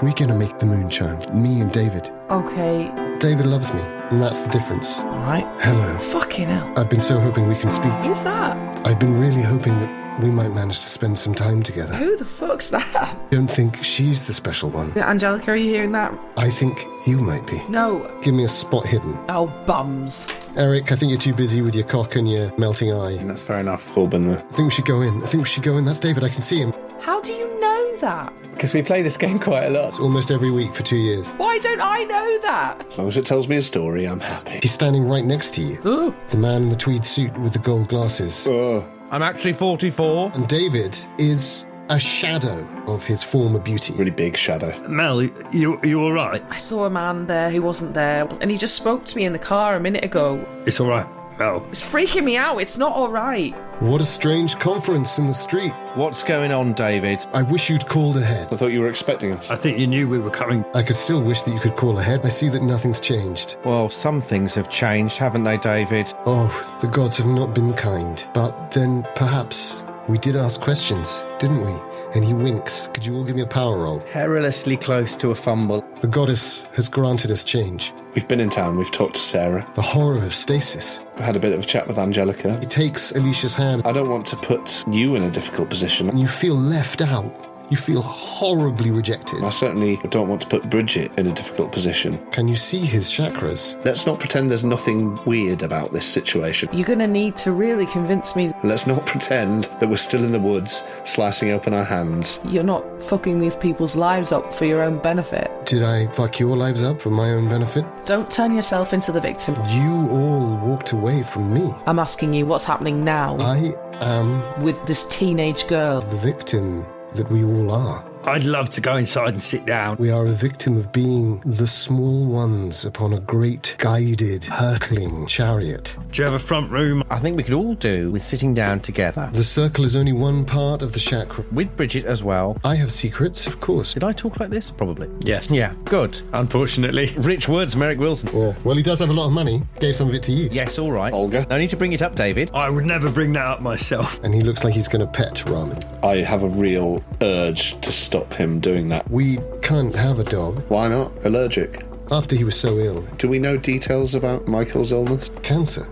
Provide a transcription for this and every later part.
We're gonna make the Moonchild, me and David. Okay. David loves me, and that's the difference. Alright. Hello. Fucking hell. I've been so hoping we can speak. Who's that? I've been really hoping that we might manage to spend some time together. Who the fuck's that? Don't think she's the special one. Angelica, are you hearing that? I think you might be. No. Give me a spot hidden. Oh, bums. Erik, I think you're too busy with your cock and your melting eye. And that's fair enough. All been there. I think we should go in. That's David. I can see him. How do you know that? Because we play this game quite a lot. It's almost every week for 2 years. Why don't I know that? As long as it tells me a story, I'm happy. He's standing right next to you. Ooh. The man in the tweed suit with the gold glasses. I'm actually 44. And David is a shadow of his former beauty. Really big shadow. Mel, you all right? I saw a man there who wasn't there, and he just spoke to me in the car a minute ago. It's all right, Mel. It's freaking me out. It's not all right. What a strange conference in the street. What's going on, David? I wish you'd called ahead. I thought you were expecting us. I think you knew we were coming. I could still wish that you could call ahead. I see that nothing's changed. Well, some things have changed, haven't they, David? Oh, the gods have not been kind. But then perhaps we did ask questions, didn't we? And he winks. Could you all give me a power roll? Perilously close to a fumble. The goddess has granted us change. We've been in town, we've talked to Sarah. The horror of stasis. I had a bit of a chat with Angelica. He takes Alicia's hand. I don't want to put you in a difficult position. And you feel left out. You feel horribly rejected. I certainly don't want to put Bridget in a difficult position. Can you see his chakras? Let's not pretend there's nothing weird about this situation. You're going to need to really convince me Let's not pretend that we're still in the woods, slicing open our hands. you're not fucking these people's lives up for your own benefit. Did I fuck your lives up for my own benefit? Don't turn yourself into the victim. You all walked away from me. I'm asking you what's happening now I am with this teenage girl. the victim that we all are. I'd love to go inside and sit down. We are a victim of being the small ones upon a great, guided, hurtling chariot. Do you have a front room? I think we could all do with sitting down together. The circle is only one part of the chakra. With Bridget as well. I have secrets, of course. Did I talk like this? Probably. Yes. Yeah, good. Unfortunately. Rich words, Merrick Wilson. Yeah. Well, he does have a lot of money. Gave some of it to you. Yes, all right. Olga? No need to bring it up, David. I would never bring that up myself. And he looks like he's going to pet Ramen. I have a real urge to stop him doing that. We can't have a dog. Why not? Allergic. After he was so ill. Do we know details about Michael's illness? Cancer.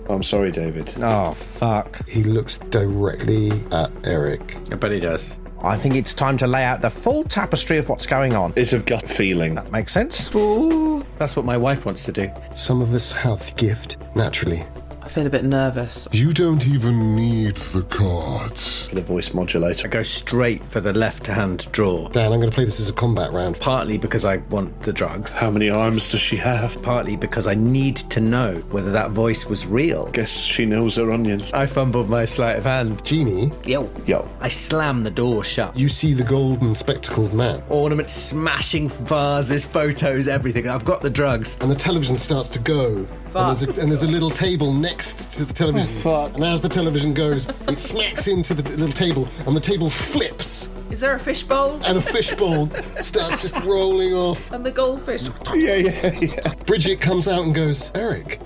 I'm sorry, David. Oh, fuck. He looks directly at Erik. I bet he does. I think it's time to lay out the full tapestry of what's going on. It's a gut feeling. That makes sense. Ooh. That's what my wife wants to do. Some of us have the gift, naturally. I feel a bit nervous. You don't even need the cards. The voice modulator. I go straight for the left-hand drawer. Dan, I'm going to play this as a combat round. Partly because I want the drugs. How many arms does she have? Partly because I need to know whether that voice was real. Guess she knows her onions. I fumbled my sleight of hand. Jeany, Yo. I slam the door shut. you see the golden spectacled man. Ornaments smashing vases, photos, everything. I've got the drugs. And the television starts to go. And there's a little table next to the television. And as the television goes, it smacks into the little table, and the table flips. Is there a fishbowl? And a fishbowl starts just rolling off. And the goldfish. Yeah. Bridget comes out and goes, Erik,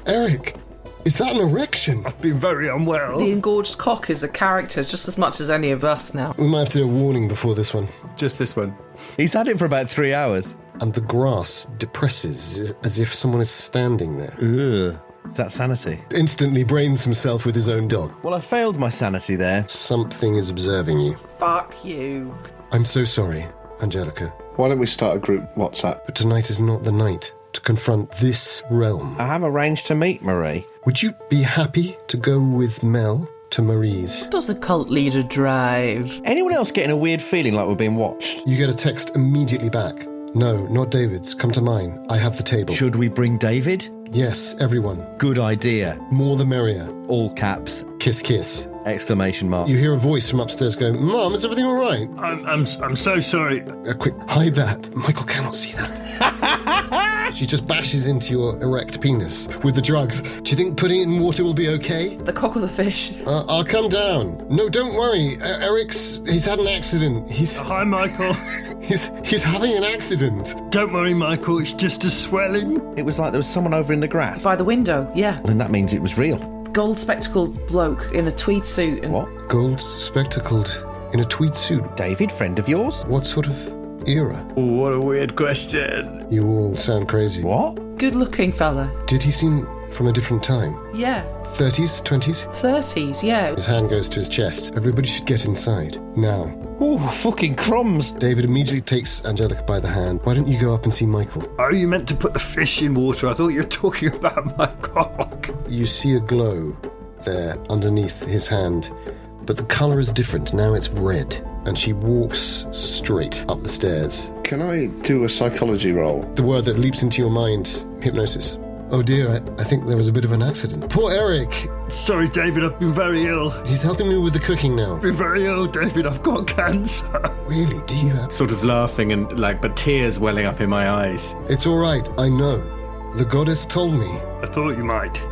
is that an erection? I've been very unwell. The engorged cock is a character just as much as any of us now. We might have to do a warning before this one. Just this one. He's had it for about 3 hours. And the grass depresses as if someone is standing there. Ugh. Is that sanity? Instantly brains himself with his own dog. Well, I failed my sanity there. Something is observing you. Fuck you. I'm so sorry, Angelica, Why don't we start a group WhatsApp? but tonight is not the night to confront this realm. I have arranged to meet Marie. Would you be happy to go with Mel to Marie's? Does a cult leader drive? Anyone else getting a weird feeling like we're being watched? You get a text immediately back. No, not David's. Come to mine. I have the table. Should we bring David? Yes, everyone. Good idea. More the merrier. All caps. Kiss, kiss. Exclamation mark. You hear a voice from upstairs going, Mom, is everything all right? I'm so sorry. Quick, hide that. Michael cannot see that. She just bashes into your erect penis with the drugs. Do you think putting it in water will be okay? The cock or the fish? I'll come down. No, don't worry. He's had an accident. Hi, Michael. He's having an accident. Don't worry, Michael. It's just a swelling. It was like there was someone over in the grass. By the window, yeah. Then that means it was real. Gold spectacled bloke in a tweed suit. And What? Gold spectacled in a tweed suit. David, friend of yours? What sort of era? What a weird question. You all sound crazy. What? Good looking fella. Did he seem from a different time? Yeah. 30s, 20s? 30s, yeah. His hand goes to his chest. Everybody should get inside. Now. Oh, fucking crumbs. David immediately takes Angelica by the hand. Why don't you go up and see Michael? Oh, you meant to put the fish in water. I thought you were talking about my cock. You see a glow there underneath his hand, but the colour is different. Now it's red. And she walks straight up the stairs. Can I do a psychology roll? The word that leaps into your mind, hypnosis. Oh dear, I think there was a bit of an accident. Poor Erik. Sorry, David, I've been very ill. He's helping me with the cooking now. I've been very ill, David. I've got cancer. Really? Do you have... Sort of laughing and but tears welling up in my eyes. It's all right, I know. The goddess told me. I thought you might.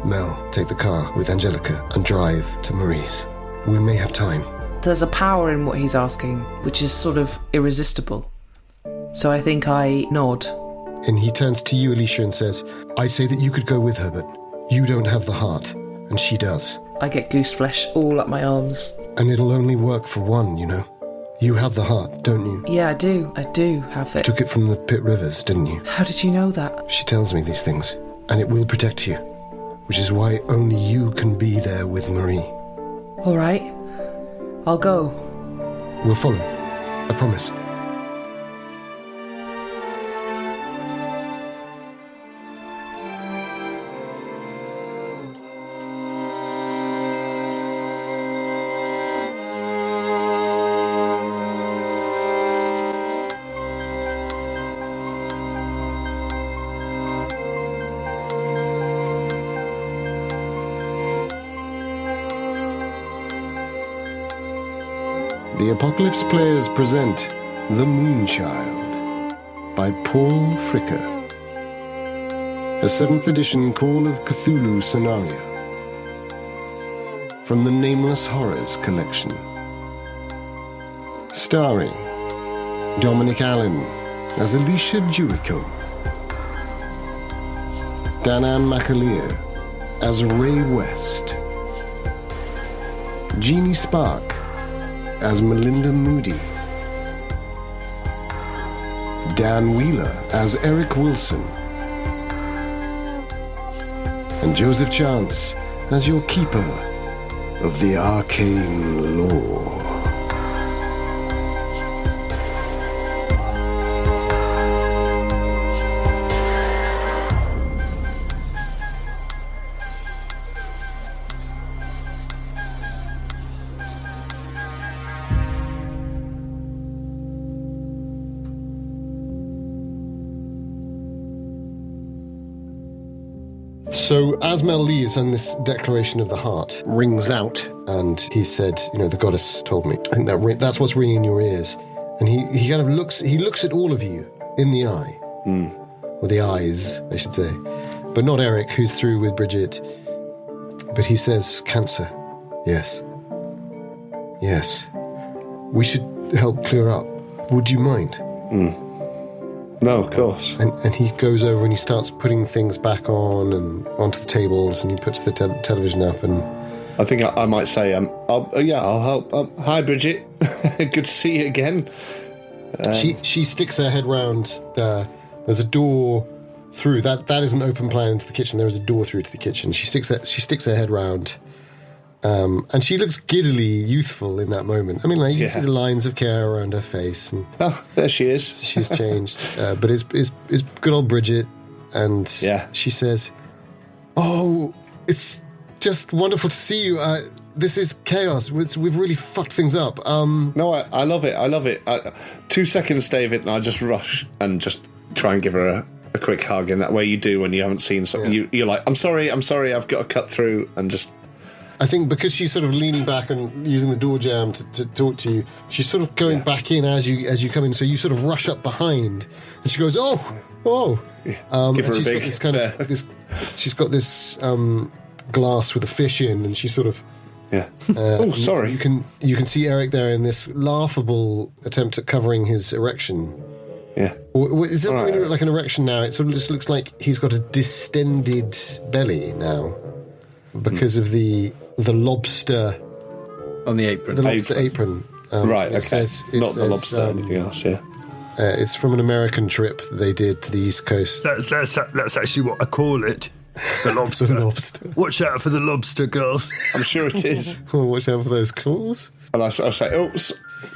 Mel, take the car with Angelica and drive to Marie's. We may have time. There's a power in what he's asking, which is sort of irresistible. So I think I nod. And he turns to you, Alicia, and says, I say that you could go with her, but you don't have the heart, and she does. I get goose flesh all up my arms. And it'll only work for one, you know. You have the heart, don't you? Yeah, I do. I do have it. Took it from the Pit Rivers, didn't you? How did you know that? She tells me these things, and it will protect you, which is why only you can be there with Marie. All right. I'll go. We'll follow. I promise. The Apocalypse Players present The Moonchild by Paul Fricker, a 7th edition Call of Cthulhu Scenario from the Nameless Horrors collection. Starring Dominic Allen as Alicia Juico, Danann McAleer as Ray West, Jeany Spark as Melinda Moody, Dan Wheeler as Erik Wilson, and Joseph Chance as your keeper of the arcane lore. So as Mel leaves and this declaration of the heart rings out, and he said, you know, the goddess told me. I think that's what's ringing in your ears. And he kind of looks at all of you in the eye. Or the eyes, I should say. But not Erik, who's through with Bridget. But he says, cancer. Yes. Yes. We should help clear up. Would you mind? No, of course. And he goes over and he starts putting things back on and onto the tables, and he puts the television up. And I think I might say, I'll help. Hi, Bridget. Good to see you again. She sticks her head round. There's a door through. That is an open plan into the kitchen. There is a door through to the kitchen. She sticks her head round. And she looks giddily youthful in that moment. I mean, like, you can see the lines of care around her face. And oh, there she is. She's changed. But it's good old Bridget. And she says, oh, it's just wonderful to see you. This is chaos. We've really fucked things up. No, I love it. I love it. 2 seconds, David, and I just rush and just try and give her a quick hug in that way you do when you haven't seen something. Yeah. You're like, I'm sorry, I've got to cut through, and just... I think because she's sort of leaning back and using the door jamb to talk to you, she's sort of going back in as you come in, so you sort of rush up behind, and she goes, oh. Give her a big... she's got this glass with a fish in, and she's sort of... oh, sorry. You can see Erik there in this laughable attempt at covering his erection. Yeah. Or is this not like an erection now? It sort of just looks like he's got a distended belly now because of the lobster on the apron. The lobster apron. Right. Okay. Says, not the lobster. Anything else? Yeah. It's from an American trip they did to the East Coast. That's actually what I call it. The lobster. The lobster. Watch out for the lobster, girls. I'm sure it is. Oh, watch out for those claws. And I'll say, oh,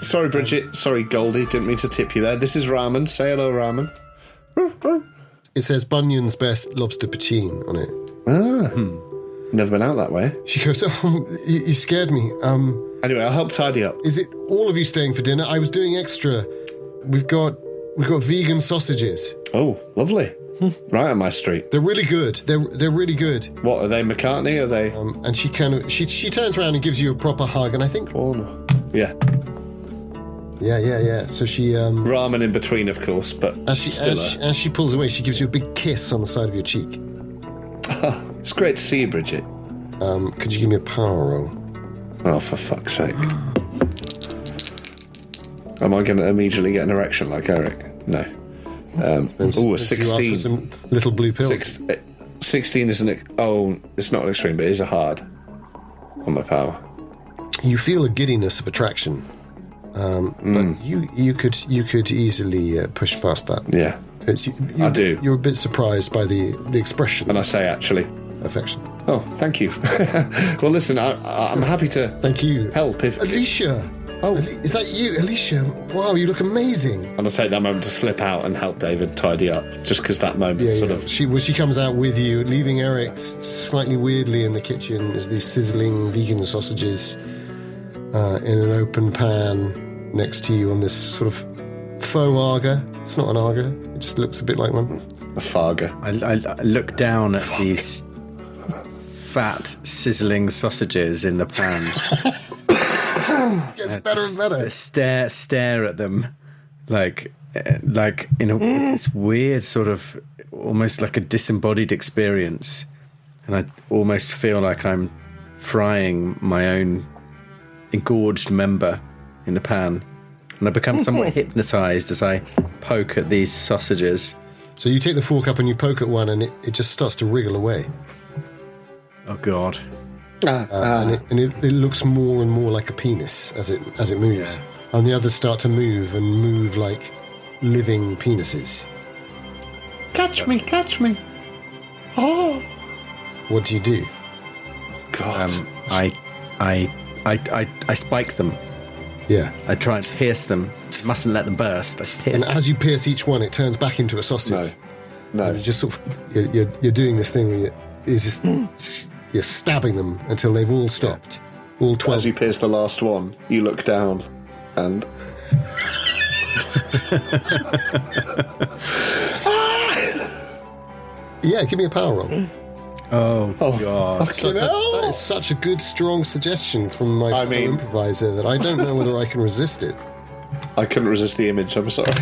sorry, Bridget. Sorry, Goldie. Didn't mean to tip you there. This is Ramen. Say hello, Ramen. It says Bunyan's best lobster poutine on it. Never been out that way. She goes, oh, you scared me. Anyway, I'll help tidy up. Is it all of you staying for dinner? I was doing extra. We've got vegan sausages. Oh, lovely. Right on my street. They're really good. They're really good. What, are they McCartney? Are they... And she kind of she turns around and gives you a proper hug, and I think Oh, no. Yeah. Yeah. So she Ramen in between, of course, but as she pulls away, she gives you a big kiss on the side of your cheek. It's great to see you, Bridget. Could you give me a power roll? Oh, for fuck's sake. Am I going to immediately get an erection like Erik? No. A You asked for 16. some little blue pills. 16 isn't... Oh, it's not an extreme, but it is a hard on my power. You feel a giddiness of attraction, but you could easily push past that. Yeah. I do. You're a bit surprised by the expression. And I say, actually... Affection. Oh, thank you. Well, listen, I'm happy to Thank you. help if... Alicia! Oh. Is that you? Alicia, wow, you look amazing. And I'll take that moment to slip out and help David tidy up, just because that moment sort of... She comes out with you, leaving Erik slightly weirdly in the kitchen as these sizzling vegan sausages in an open pan next to you on this sort of faux Aga. It's not an Aga, it just looks a bit like one. A Farga. I look down at these fat, sizzling sausages in the pan. Gets better and better. Stare at them, like in a it's weird, sort of almost like a disembodied experience, and I almost feel like I'm frying my own engorged member in the pan, and I become somewhat hypnotized as I poke at these sausages. So you take the fork up and you poke at one, and it just starts to wriggle away. Oh God! And it looks more and more like a penis as it moves. Yeah. And the others start to move like living penises. Catch me. Oh. What do you do? God. I spike them. Yeah. I try and pierce them. Mustn't let them burst. I pierce And them. as you pierce each one, it turns back into a sausage. No. And you just sort of you're doing this thing where you're stabbing them until they've all stopped. All 12. As you pierce the last one, you look down and... Yeah, give me a power roll. Oh God! That is such a good, strong suggestion from my fellow improviser that I don't know whether I can resist it. I couldn't resist the image, I'm sorry.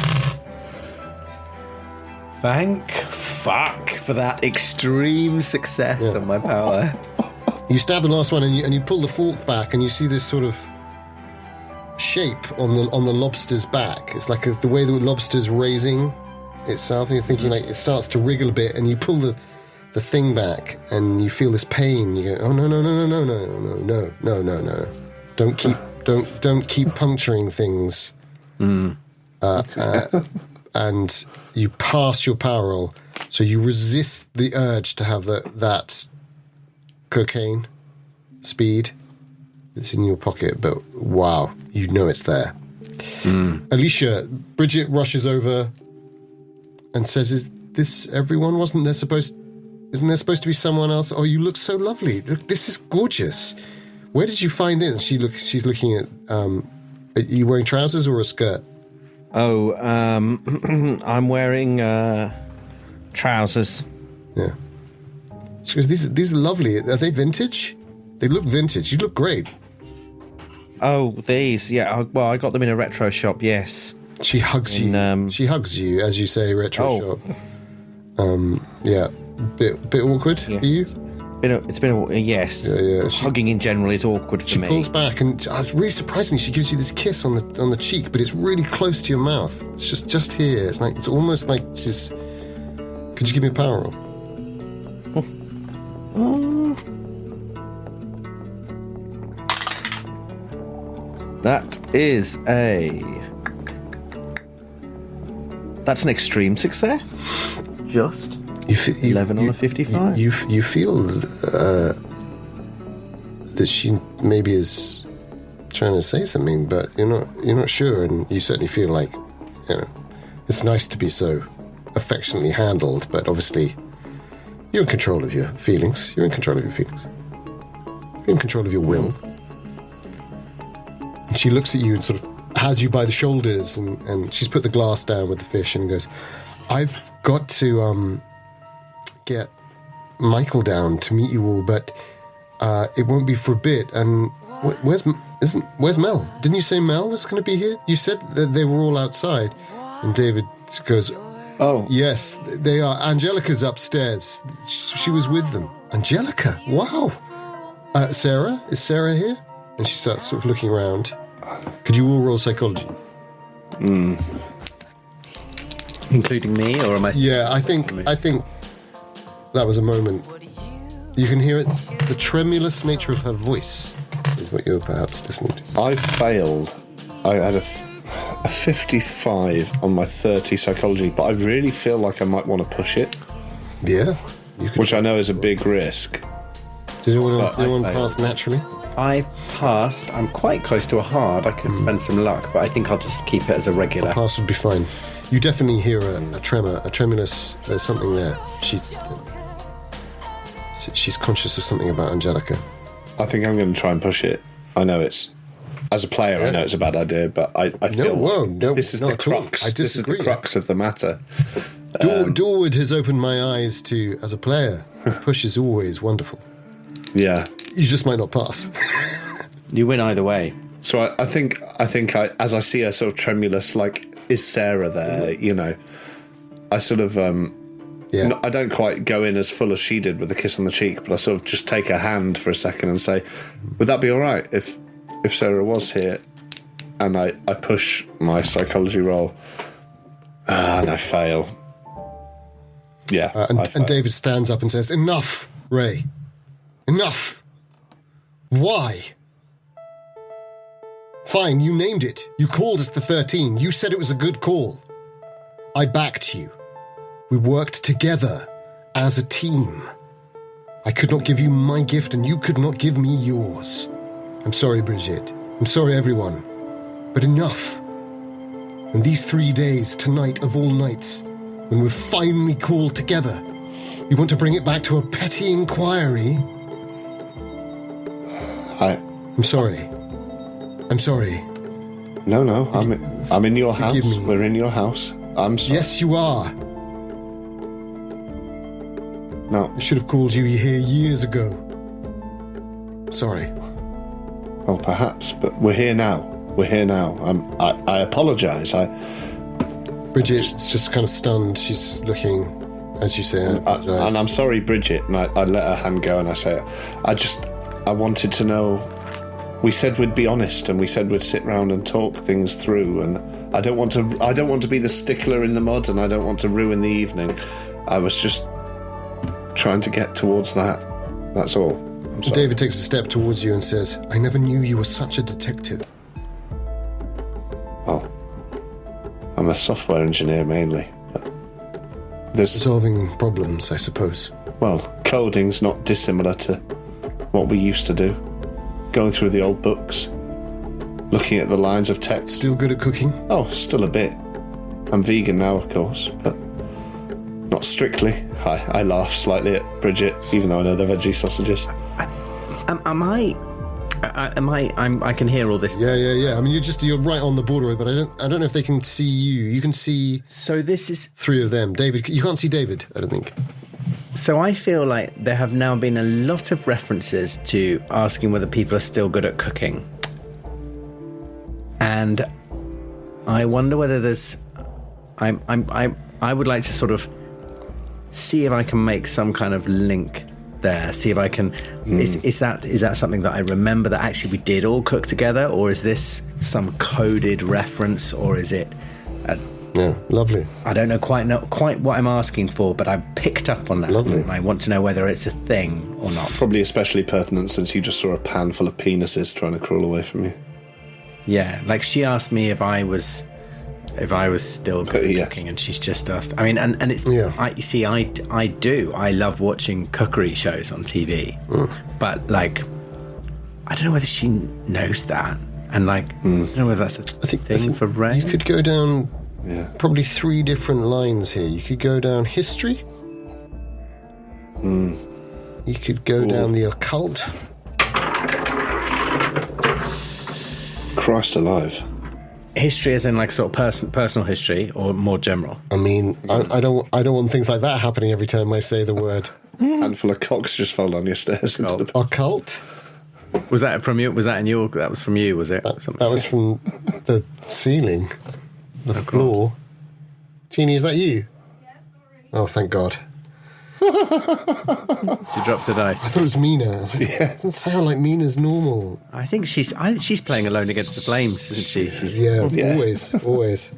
Thank fuck for that extreme success on my power. You stab the last one and you pull the fork back and you see this sort of shape on the lobster's back. It's like the way the lobster's raising itself, and you're thinking like it starts to wriggle a bit, and you pull the thing back and you feel this pain. You go, oh no. Don't keep puncturing things. And you pass your power roll, so you resist the urge to have that cocaine speed. It's in your pocket, but wow, you know it's there. Alicia, Bridget rushes over and says, "Is this everyone? Isn't there supposed to be someone else? Oh, you look so lovely. Look, this is gorgeous. Where did you find this?" She's looking at. Are you wearing trousers or a skirt? Oh, I'm wearing trousers. Yeah. She goes, these are lovely. Are they vintage? They look vintage. You look great. Oh, these, yeah. Well, I got them in a retro shop. Yes. She hugs you. She hugs you as you say retro shop. Yeah. Bit awkward for you. It's been yes. Yeah. Hugging in general is awkward for me. She pulls back, and really surprisingly, she gives you this kiss on the cheek, but it's really close to your mouth. It's just here. It's almost like she's. Could you give me a power roll? That is a That's an extreme success. Just You fe- 11 on a 55. You feel that she maybe is trying to say something, but you're not sure, and you certainly feel like, it's nice to be so affectionately handled, but obviously you're in control of your feelings. You're in control of your feelings. You're in control of your will. And she looks at you and sort of has you by the shoulders, and she's put the glass down with the fish and goes, I've got to get Michael down to meet you all, but it won't be for a bit. And where's Mel? Didn't you say Mel was going to be here? You said that they were all outside. And David goes, Oh. Yes, they are. Angelica's upstairs. She was with them. Angelica? Wow. Sarah? Is Sarah here? And she starts sort of looking around. Could you all roll psychology? Including me, or am I? Yeah, I think that was a moment. You can hear it. The tremulous nature of her voice is what you're perhaps listening to. I failed. I had a 55 on my 30 psychology, but I really feel like I might want to push it, Yeah. You could. which I know is a big risk. Did anyone failed. pass naturally? I've passed. I'm quite close to a hard. I could spend some luck, but I think I'll just keep it as a regular. Pass would be fine. You definitely hear a tremor, a tremulous. There's something there. She's conscious of something about Angelica. I think I'm going to try and push it. I know it's, as a player, I know it's a bad idea, but I feel this is not the at all. crux. I This is the disagree. crux of the matter. Dorward has opened my eyes to, as a player, push is always wonderful. Yeah. You just might not pass. You win either way. So I think as I see her sort of tremulous, like, is Sarah there? I sort of Yeah. I don't quite go in as full as she did with a kiss on the cheek, but I sort of just take her hand for a second and say, would that be all right if Sarah was here? And I push my psychology roll, and I fail. Yeah, I fail. And David stands up and says, Enough, Ray. Enough. Why? Fine, you named it. You called us the 13. You said it was a good call. I backed you. We worked together as a team. I could not give you my gift, and you could not give me yours. I'm sorry, Bridget. I'm sorry, everyone. But enough. And these 3 days, tonight of all nights, when we're finally called together, you want to bring it back to a petty inquiry? I'm sorry. I'm sorry. No, I'm in your house. Forgive me. We're in your house. I'm sorry. Yes, you are. No. I should have called you here years ago. Sorry. Well, perhaps, but we're here now. We're here now. I apologise. Bridget's just kind of stunned. She's looking, as you say, I apologise. And I'm sorry, Bridget. And I let her hand go, and I say, I wanted to know. We said we'd be honest, and we said we'd sit round and talk things through. And I don't want to be the stickler in the mud, and I don't want to ruin the evening. I was just trying to get towards that. That's all. I'm sorry. David takes a step towards you and says, I never knew you were such a detective. Well, I'm a software engineer mainly. But there's Solving problems, I suppose. Well, coding's not dissimilar to what we used to do. Going through the old books, looking at the lines of text. Still good at cooking? Oh, still a bit. I'm vegan now, of course, but not strictly. I laugh slightly at Bridget, even though I know they're veggie sausages. I can hear all this. Yeah. I mean, you're right on the border, but I don't know if they can see you. You can see So this is. 3 of them. David, you can't see David, I don't think. So I feel like there have now been a lot of references to asking whether people are still good at cooking. And I wonder whether there's... I would like to sort of see if I can make some kind of link there, see if I can... Is that something that I remember that actually we did all cook together, or is this some coded reference, or is it... Yeah, lovely. I don't know quite what I'm asking for, but I picked up on that. Lovely. And I want to know whether it's a thing or not. Probably especially pertinent since you just saw a pan full of penises trying to crawl away from you. Yeah, like she asked me if I was If I was still Yes. cooking and she's just asked. I mean, and it's, Yeah. I love watching cookery shows on TV, but like, I don't know whether she knows that. And like, I don't know whether that's a I think for Ray. You could go down Yeah. probably 3 different lines here. You could go down history. You could go down the occult. Christ alive. History as in like sort of personal history or more general? I mean, I don't want things like that happening every time I say the word Handful of cocks just fell down your stairs. Into the... occult. Was that from you? Was that in your? That was from you, was it? That was from the ceiling, the floor. Jeany, is that you? Yeah, sorry. Oh, thank God. She dropped the dice. I thought it was Mina. It doesn't sound like Mina's normal. I think she's playing Alone Against the Flames, isn't she? She's, Always.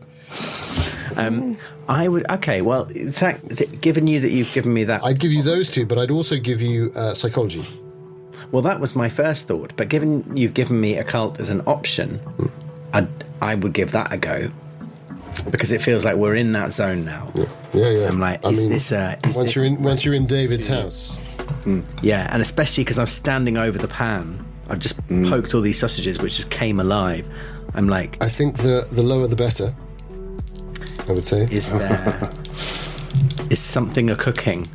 I would. Okay, well, given you that you've given me that, I'd give you those 2, but I'd also give you psychology. well, that was my first thought. But given you've given me occult as an option, I would give that a go because it feels like we're in that zone now. Yeah. I'm like, Once you're in David's house. Yeah, and especially because I'm standing over the pan. I've just poked all these sausages, which just came alive. I'm like, I think the lower the better, I would say. is something a cooking?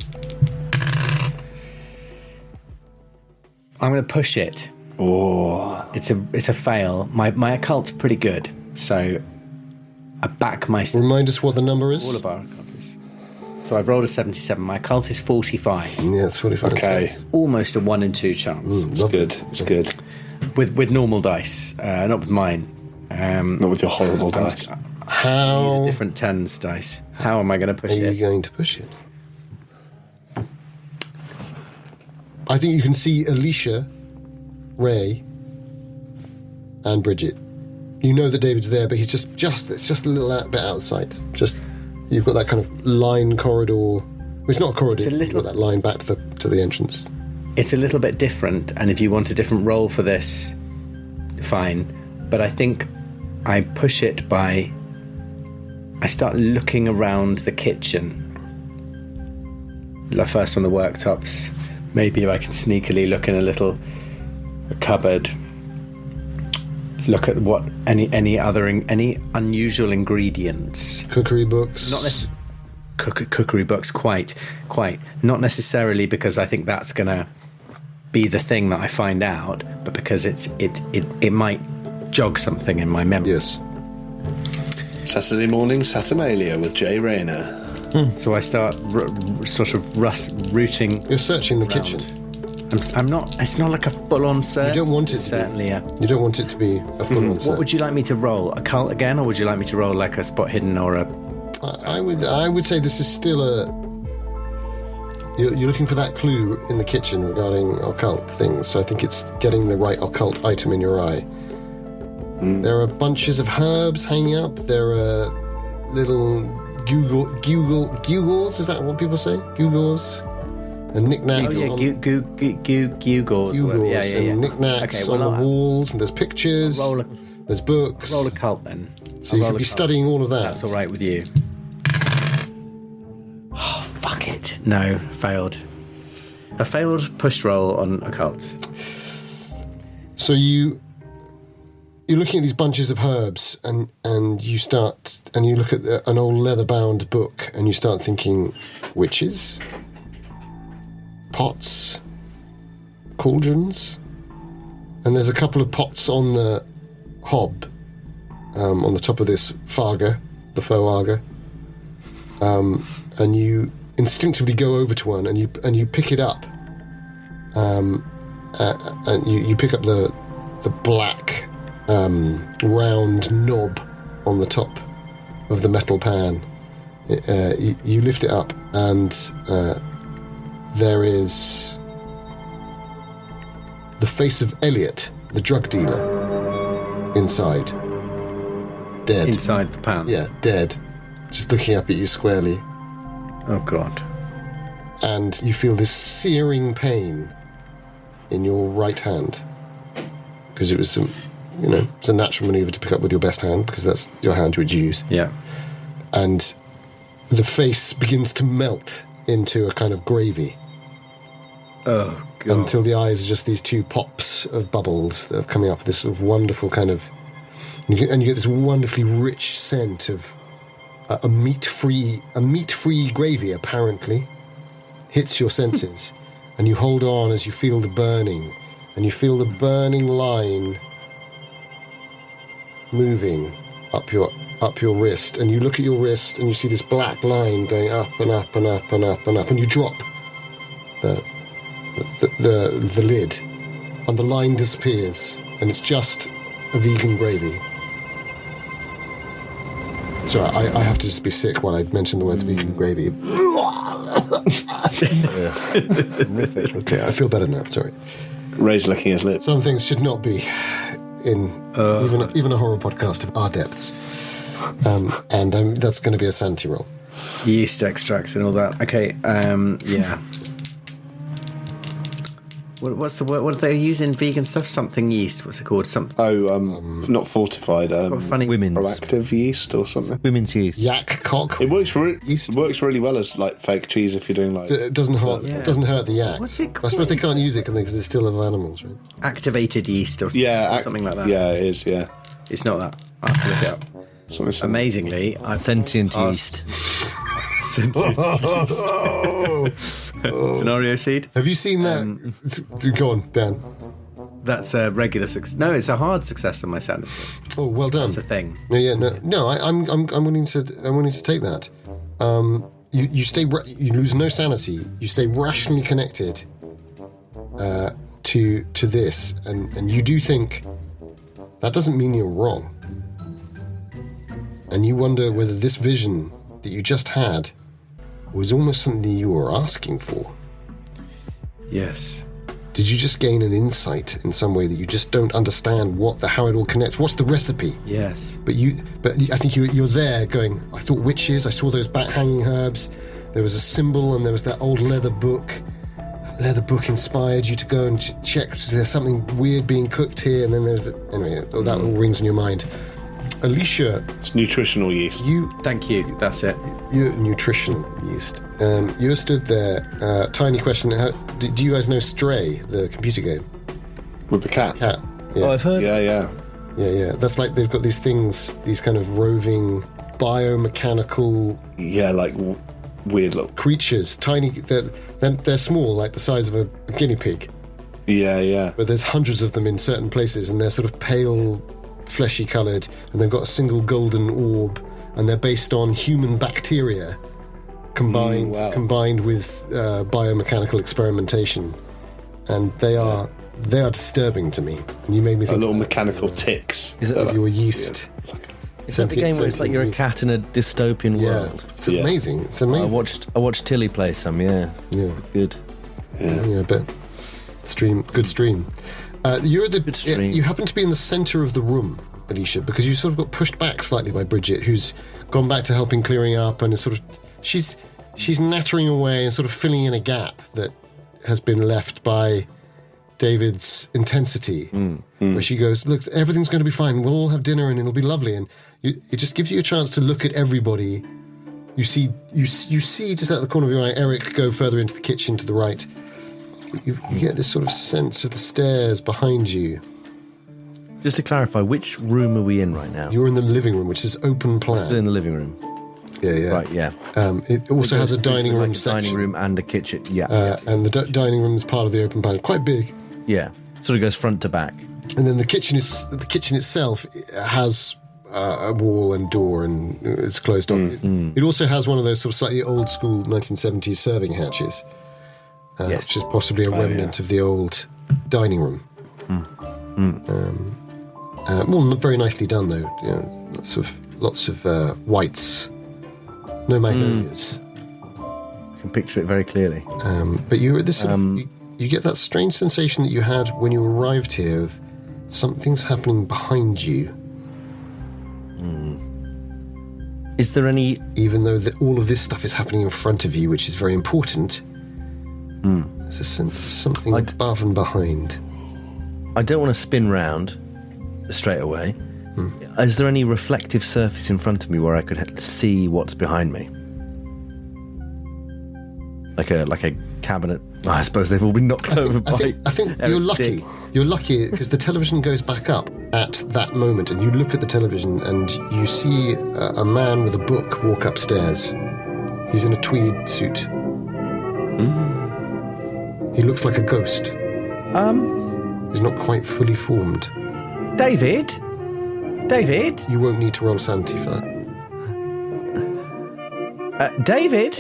I'm going to push it. Oh. It's a fail. My occult's pretty good, so I back my Remind us what the number is. all of our occult is. So I've rolled a 77. My occult is 45. Yeah, it's 45. Okay. Almost a 1 in 2 chance. It's good. It's good. With normal dice, not with mine. Not with your horrible dice. Use How different 10s dice. How am I going to push are you it? going to push it? I think you can see Alicia, Ray, and Bridget. You know that David's there, but he's it's just a little bit outside. Just you've got that kind of line corridor. Well, it's not a corridor. You've got that line back to the entrance. It's a little bit different, and if you want a different role for this, fine. But I think I push it by I start looking around the kitchen. First on the worktops. Maybe if I can sneakily look in a cupboard. Look at what any unusual ingredients. Cookery books. Not necessarily cookery books, quite. Not necessarily because I think that's gonna be the thing that I find out, but because it might jog something in my memory. Yes. Saturday morning, Saturnalia with Jay Rayner. So I start rooting. You're searching the around. kitchen. I'm not. It's not like a full-on search. You don't want it to certainly. You don't want it to be a full-on search. What would you like me to roll? A cult again, or would you like me to roll like a spot hidden or a? I would say this is still you're looking for that clue in the kitchen regarding occult things. So I think it's getting the right occult item in your eye. There are bunches of herbs hanging up. There are little gewgaws. Is that what people say? Gewgaws and knickknacks. Oh yeah, gewgaws. Yeah. And knickknacks on the walls. And there's pictures. There's books. Roll a cult then. So you could be studying all of that. That's all right with you. Oh, fuck it. No, failed. A failed push roll on occult. So you're looking at these bunches of herbs, and you look at an old leather-bound book, and you start thinking witches, pots, cauldrons, and there's a couple of pots on the hob, on the top of this farga, the faux arga, and you instinctively go over to one, and you pick it up, and you pick up the black round knob on the top of the metal pan. You lift it up, and there is the face of Elliot, the drug dealer, inside. Dead. Inside the pan? Yeah, dead. Just looking up at you squarely. Oh, God. And you feel this searing pain in your right hand. Because it was it's a natural maneuver to pick up with your best hand because that's your hand you would use. Yeah. And the face begins to melt into a kind of gravy. Oh, God. Until the eyes are just these two pops of bubbles that are coming up, this sort of wonderful kind of... And you get this wonderfully rich scent of a meat-free gravy, apparently, hits your senses. And you hold on as you feel the burning. And you feel the burning line moving up your wrist. And you look at your wrist and you see this black line going up and up and up and up and up. And you drop the lid, and the line disappears, and it's just a vegan gravy. Sorry, I have to just be sick while I mention the words vegan gravy. Okay, I feel better now. Sorry. Ray's licking his lips. Some things should not be in even a horror podcast of our depths, and that's going to be a sanity roll. Yeast extracts and all that. Okay, yeah. What's the word? What do they use in vegan stuff? Something yeast. What's it called? Not fortified. Funny Women's. Proactive yeast or something. Women's yeast. Yak cock. It works really well as like fake cheese if you're doing like. It doesn't hurt. Yeah. It doesn't hurt the yak. What's it I suppose they can't use it because it's still of animals, right? activated yeast or something, something like that. Yeah, it is. Yeah, It's not that. I have to look it up. something similar. Amazingly, I've Sentient asked- yeast. Sentient yeast. Scenario seed. Have you seen that? Go on, Dan. That's a regular success. No, it's a hard success on my Sanderson. Oh, well done. That's the thing. No. I'm willing to take that. You lose no sanity. You stay rationally connected to this, and you do think that doesn't mean you're wrong. And you wonder whether this vision that you just had was almost something that you were asking for. Yes. Did you just gain an insight in some way that you just don't understand how it all connects? What's the recipe? Yes. But I think you're there going, I thought witches, I saw those back hanging herbs, there was a symbol, and there was that old leather book. Leather book inspired you to go and check, there's something weird being cooked here, and then there's that all rings in your mind. Alicia, It's nutritional yeast. Thank you. That's it. you're nutritional yeast. You stood there. Tiny question: do you guys know Stray, the computer game? With the cat. Cat. Yeah. Oh, I've heard. Yeah. Yeah. That's like they've got these things, these kind of roving biomechanical Yeah, like weird little. creatures. Tiny. They're small, like the size of a guinea pig. Yeah. But there's hundreds of them in certain places, and they're sort of pale, fleshy coloured, and they've got a single golden orb, and they're based on human bacteria combined with biomechanical experimentation, and they are disturbing to me. And you made me think Little about mechanical ticks. Is it of your yeast. Is that the game where it's like you're a cat in a dystopian Yeah, world? it's amazing. It's amazing. I watched Tilly play some. Yeah. Good. Yeah, but good stream. You're at Good stream. you happen to be in the centre of the room, Alicia, because you sort of got pushed back slightly by Bridget, who's gone back to helping clearing up, and is sort of she's nattering away and sort of filling in a gap that has been left by David's intensity, where she goes, "Look, everything's going to be fine. We'll all have dinner and it'll be lovely." And it just gives you a chance to look at everybody. You see just out of the corner of your eye, Erik go further into the kitchen to the right. You get this sort of sense of the stairs behind you. Just to clarify, which room are we in right now? You're in the living room, which is open plan. Still in the living room. Yeah. Right. Yeah. It also has a dining room like a section. dining room and a kitchen. Yeah. And the dining room is part of the open plan, quite big. Yeah. Sort of goes front to back. And then the kitchen itself has a wall and door, and it's closed off. It also has one of those sort of slightly old school 1970s serving hatches, Yes. which is possibly a remnant of the old dining room. Well, very nicely done though. You know, lots of whites, no magnolias. Can picture it very clearly. But you're at this sort of, you get that strange sensation that you had when you arrived here of something's happening behind you. Is there any? Even though all of this stuff is happening in front of you, which is very important, there's a sense of something above and behind. I don't want to spin round, straight away. Is there any reflective surface in front of me where I could see what's behind me? Like a cabinet. I suppose they've all been knocked over by. I think you're lucky. Dick. You're lucky because the television goes back up at that moment, and you look at the television and you see a man with a book walk upstairs. He's in a tweed suit. He looks like a ghost. He's not quite fully formed. David? You won't need to roll sanity for that. David?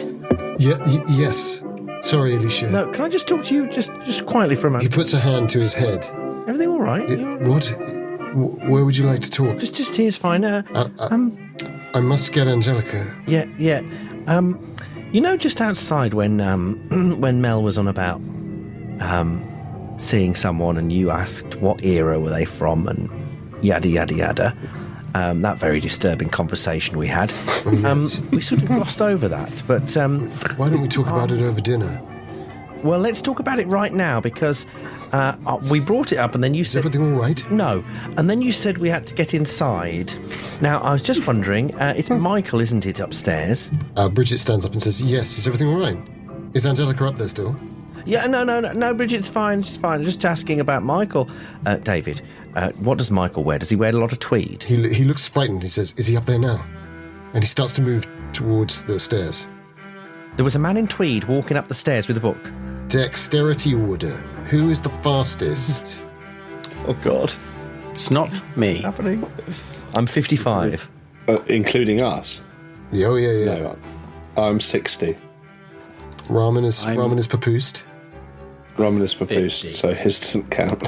Yes. Sorry, Alicia. No, can I just talk to you just quietly for a He moment? puts a hand to his head. Everything all right? What? Where would you like to talk? Just here's fine. I must get Angelica. Yeah. You know, just outside when Mel was on about seeing someone, and you asked what era were they from, and yada yada yada. That very disturbing conversation we had. Yes. We sort of glossed over that, but Why don't we talk about it over dinner? well, let's talk about it right now because we brought it up, and then you Is said everything all right? no, and then you said we had to get inside. Now I was just wondering, it's Michael, isn't it, upstairs? Bridget stands up and says, yes, is everything all right? Is Angelica up there still? Yeah, no, Bridget's fine, she's fine. Just asking about Michael. David, what does Michael wear? Does he wear a lot of tweed? He looks frightened. He says, is he up there now? And he starts to move towards the stairs. There was a man in tweed walking up the stairs with a book. Dexterity order. Who is the fastest? Oh, God. It's not me. Happening? I'm 55. Including us? Oh, yeah. No, I'm 60. Ramen is papoosed. Ramen is papoose, 50. so his doesn't count.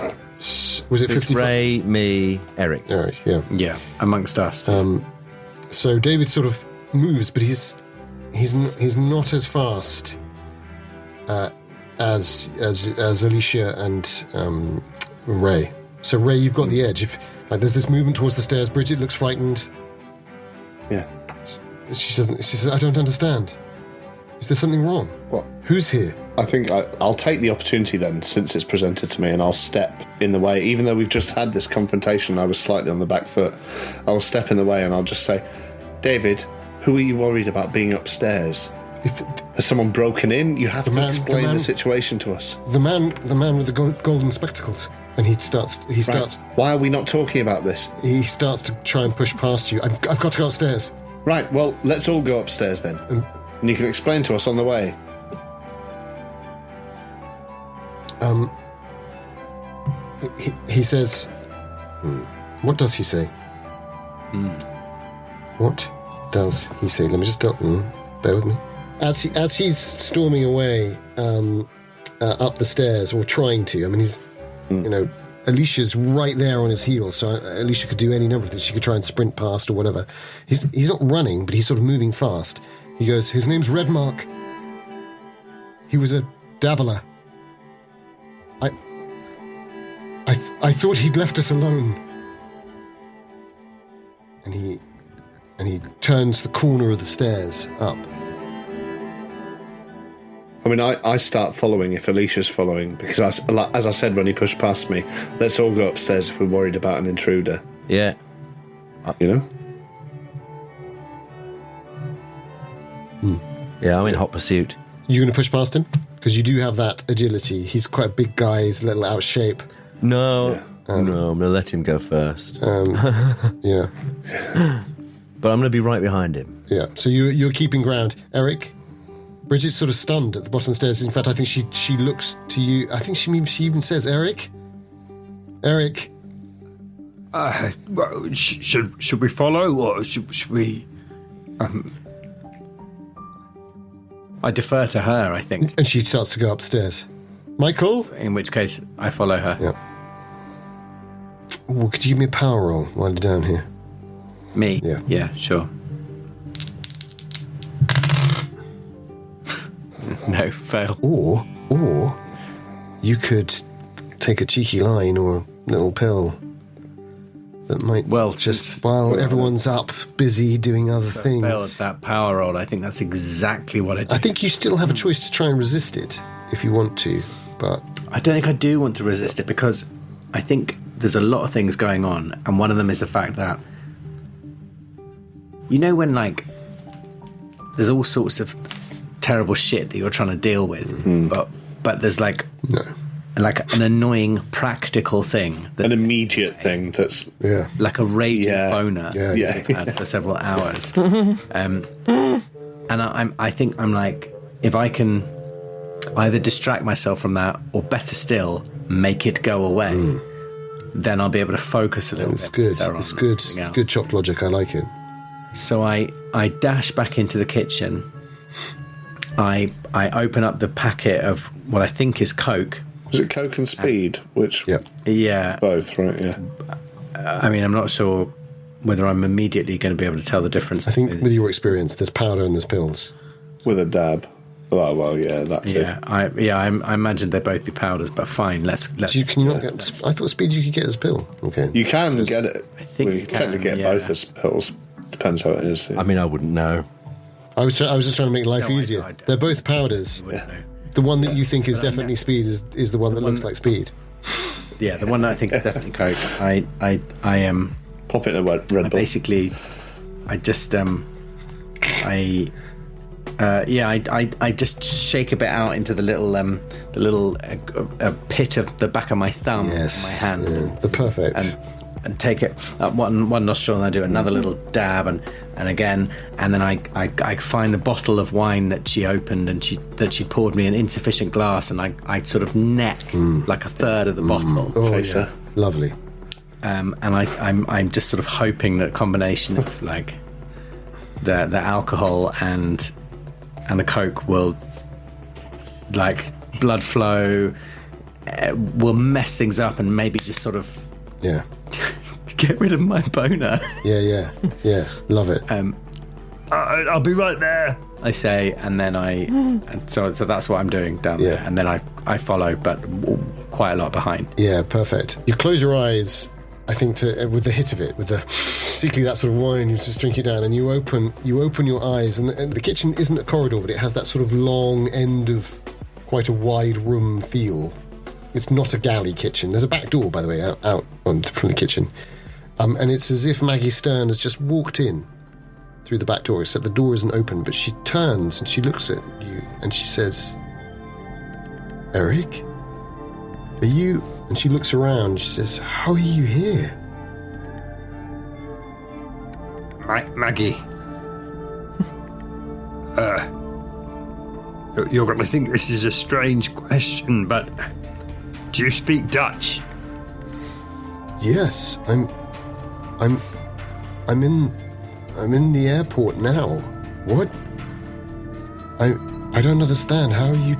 Was it 55? Ray, me, Erik. Erik, yeah. Yeah, amongst us. So David sort of moves, but he's not as fast as Alicia and Ray. So Ray, you've got the edge. There's this movement towards the stairs. Bridget looks frightened. Yeah. She says, I don't understand. Is there something wrong? What? Who's here? I think I'll take the opportunity then, since it's presented to me, and I'll step in the way. Even though we've just had this confrontation, I was slightly on the back foot. I'll step in the way and I'll just say, David, who are you worried about being upstairs? Has someone broken in? You have to explain the situation to us. The man with the golden spectacles. And he starts. Why are we not talking about this? He starts to try and push past you. I've got to go upstairs. Right, well, let's all go upstairs then. And you can explain to us on the way. He says, what does he say? What does he say? Let me just bear with me. As he's storming away up the stairs, or trying to, I mean, he's, Alicia's right there on his heels, so Alicia could do any number of things. She could try and sprint past or whatever. He's not running, but he's sort of moving fast. He goes, his name's Redmark. He was a dabbler. I thought he'd left us alone. And he turns the corner of the stairs up. I mean, I start following if Alicia's following, because as I said when he pushed past me, let's all go upstairs if we're worried about an intruder. Yeah. You know? Yeah, I'm in hot pursuit. You going to push past him? Because you do have that agility. He's quite a big guy. He's a little out of shape. No, I'm going to let him go first. Yeah. But I'm going to be right behind him. Yeah. So you're keeping ground. Erik? Bridget's sort of stunned at the bottom of the stairs. In fact, I think she looks to you. I think she even says, Erik? Erik? Well, should we follow, or should we... I defer to her, I think. And she starts to go upstairs. Michael? In which case, I follow her. Yeah. Well, could you give me a power roll while you're down here? Me? Yeah. Yeah, sure. No, fail. Or you could take a cheeky line or a little pill that might just while everyone's up busy doing other things. Fail at that power roll. I think that's exactly what I do. I think you still have a choice to try and resist it if you want to, but I don't think I do want to resist it, because I think there's a lot of things going on, and one of them is the fact that, you know, when like there's all sorts of terrible shit that you're trying to deal with, but there's like an annoying practical thing, an immediate thing that's like a raging boner that you've had for several hours. And I think I'm like, if I can either distract myself from that, or better still, make it go away, then I'll be able to focus a little bit. It's good. Good chopped logic. I like it. So I dash back into the kitchen. I open up the packet of what I think is Coke. Was it Coke and Speed? Which both, right? Yeah. I mean, I'm not sure whether I'm immediately going to be able to tell the difference. I think with your experience, there's powder and there's pills. With a dab. Oh, well, yeah, that too. I imagine they'd both be powders, but fine. Let's. Can you not get? I thought Speed you could get as a pill. Okay. You can get it. I think you can technically get both as pills. Depends how it is. Yeah. I mean, I wouldn't know. I was just trying to make life easier. They're both powders. The one that you think is definitely Speed is the one that looks like Speed. Yeah, the one that I think is definitely Coke. I am. Pop it in a Red Bull. Basically, I just I just shake a bit out into the little pit of the back of my thumb, my hand. Yeah, the perfect. And take it up one nostril, and I do another little dab, and again, and then I find the bottle of wine that she opened, and she poured me an insufficient glass, and I sort of neck like a third of the bottle. Oh, yeah. Lovely. And I'm just sort of hoping that combination of like the alcohol and the Coke will, like, blood flow, will mess things up, and maybe just sort of get rid of my boner. Yeah. Love it. I'll be right there, I say, and then and so that's what I'm doing down there, and then I follow, but quite a lot behind. Yeah, perfect. You close your eyes, I think, with the hit of it, with the particularly that sort of wine, you just drink it down, and you open your eyes, and the kitchen isn't a corridor, but it has that sort of long end of quite a wide room feel. It's not a galley kitchen. There's a back door, by the way, out from the kitchen, and it's as if Maggie Stern has just walked in through the back door, except the door isn't open, but she turns and she looks at you and she says, "Erik, are you..." And she looks around, she says, "How are you here?" Maggie. You're going to think this is a strange question, but do you speak Dutch? Yes, I'm in the airport now. What? I don't understand. How are you?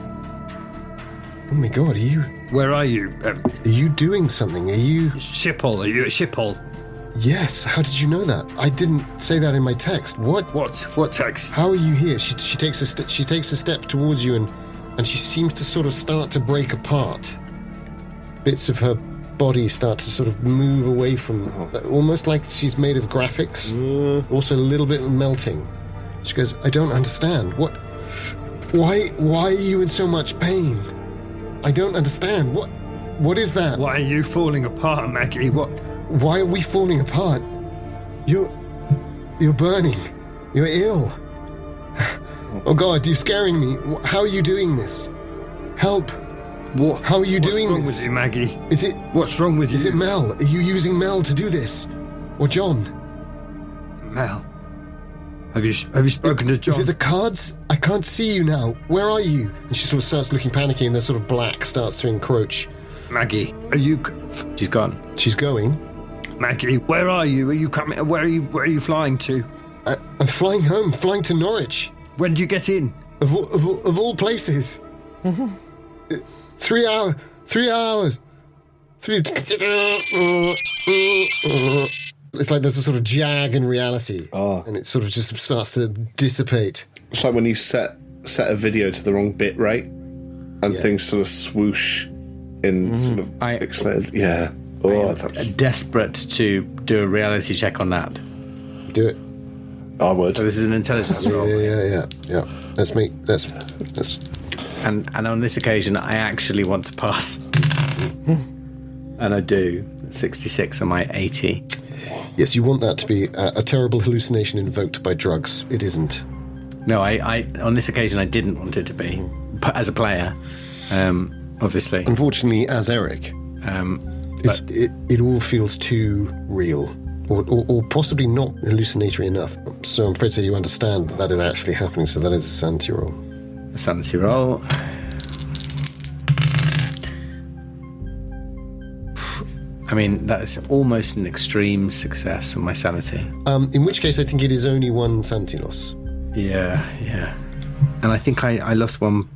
Oh my God, are you? Where are you? Are you doing something? Are you... Schiphol. Are you at Schiphol? Yes. How did you know that? I didn't say that in my text. What? What text? How are you here? She takes a step towards you, and she seems to sort of start to break apart. Bits of her body start to sort of move away from, almost like she's made of graphics. Also a little bit melting. She goes, "I don't understand. What? Why are you in so much pain? I don't understand. What is that? Why are you falling apart, Maggie? What? Why are we falling apart? You're burning. You're ill. Oh God, you're scaring me. How are you doing this? Help. What? How are you doing this? What's wrong with you, Maggie? Is it... What's wrong with you? Is it Mel? Are you using Mel to do this? Or John? Mel. Have you spoken to John? Is it the cards? I can't see you now. Where are you? And she sort of starts looking panicky, and the sort of black starts to encroach. Maggie, are you... She's gone. She's going. Maggie, where are you? Are you coming? Where are you flying to? I'm flying home, flying to Norwich. When do you get in? Of all places. 3 hours. 3 hours. It's like there's a sort of jag in reality, and it sort of just starts to dissipate. It's like when you set a video to the wrong bit rate, and things sort of swoosh in sort of pixelated. Yeah. Desperate to do a reality check on that. Do it. I would. So this is an intelligence roll. Yeah. That's me. That's. And on this occasion, I actually want to pass. And I do. 66 on my 80. Yes, you want that to be a terrible hallucination invoked by drugs. It isn't. No, I on this occasion I didn't want it to be, but as a player, obviously. Unfortunately, as Erik, it all feels too real, or possibly not hallucinatory enough. So I'm afraid to say you understand that is actually happening, so that is a sanity roll. A sanity roll. I mean, that is almost an extreme success on my sanity. In which case, I think it is only one sanity loss. Yeah. And I think I lost one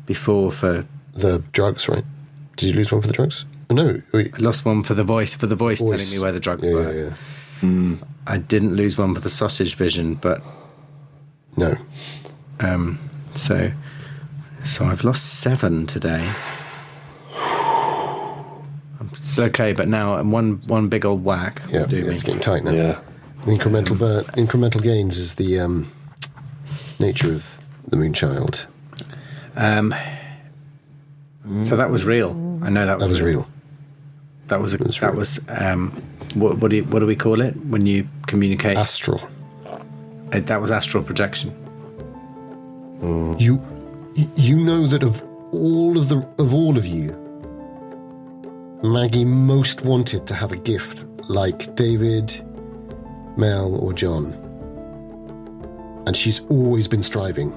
before for... The drugs, right? Did you lose one for the drugs? No. I lost one for the voice telling me where the drugs were. Yeah. I didn't lose one for the sausage vision, but... No. So I've lost 7 today. It's okay, but now one big old whack. Yeah, it's getting tight now. Yeah. Incremental gains is the nature of the Moonchild. So that was real. I know that was real. That was what do we call it when you communicate? Astral. That was astral projection. You know that of all of you, Maggie most wanted to have a gift like David, Mel, or John. And she's always been striving.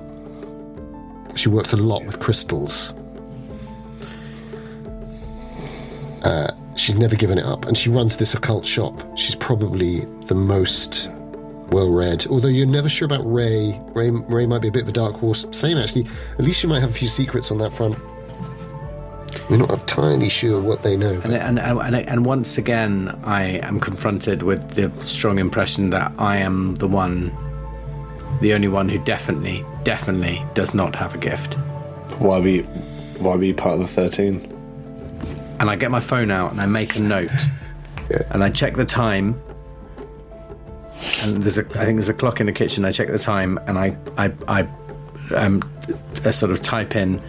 She works a lot with crystals. She's never given it up, and she runs this occult shop. She's probably the most well-read, although you're never sure about Ray. Ray might be a bit of a dark horse. Same, actually. Alicia might have a few secrets on that front. We're not entirely sure what they know. And once again, I am confronted with the strong impression that I am the only one who definitely does not have a gift. Why be part of the 13? And I get my phone out and I make a note, and I check the time. And I think there's a clock in the kitchen. I check the time, and I sort of type in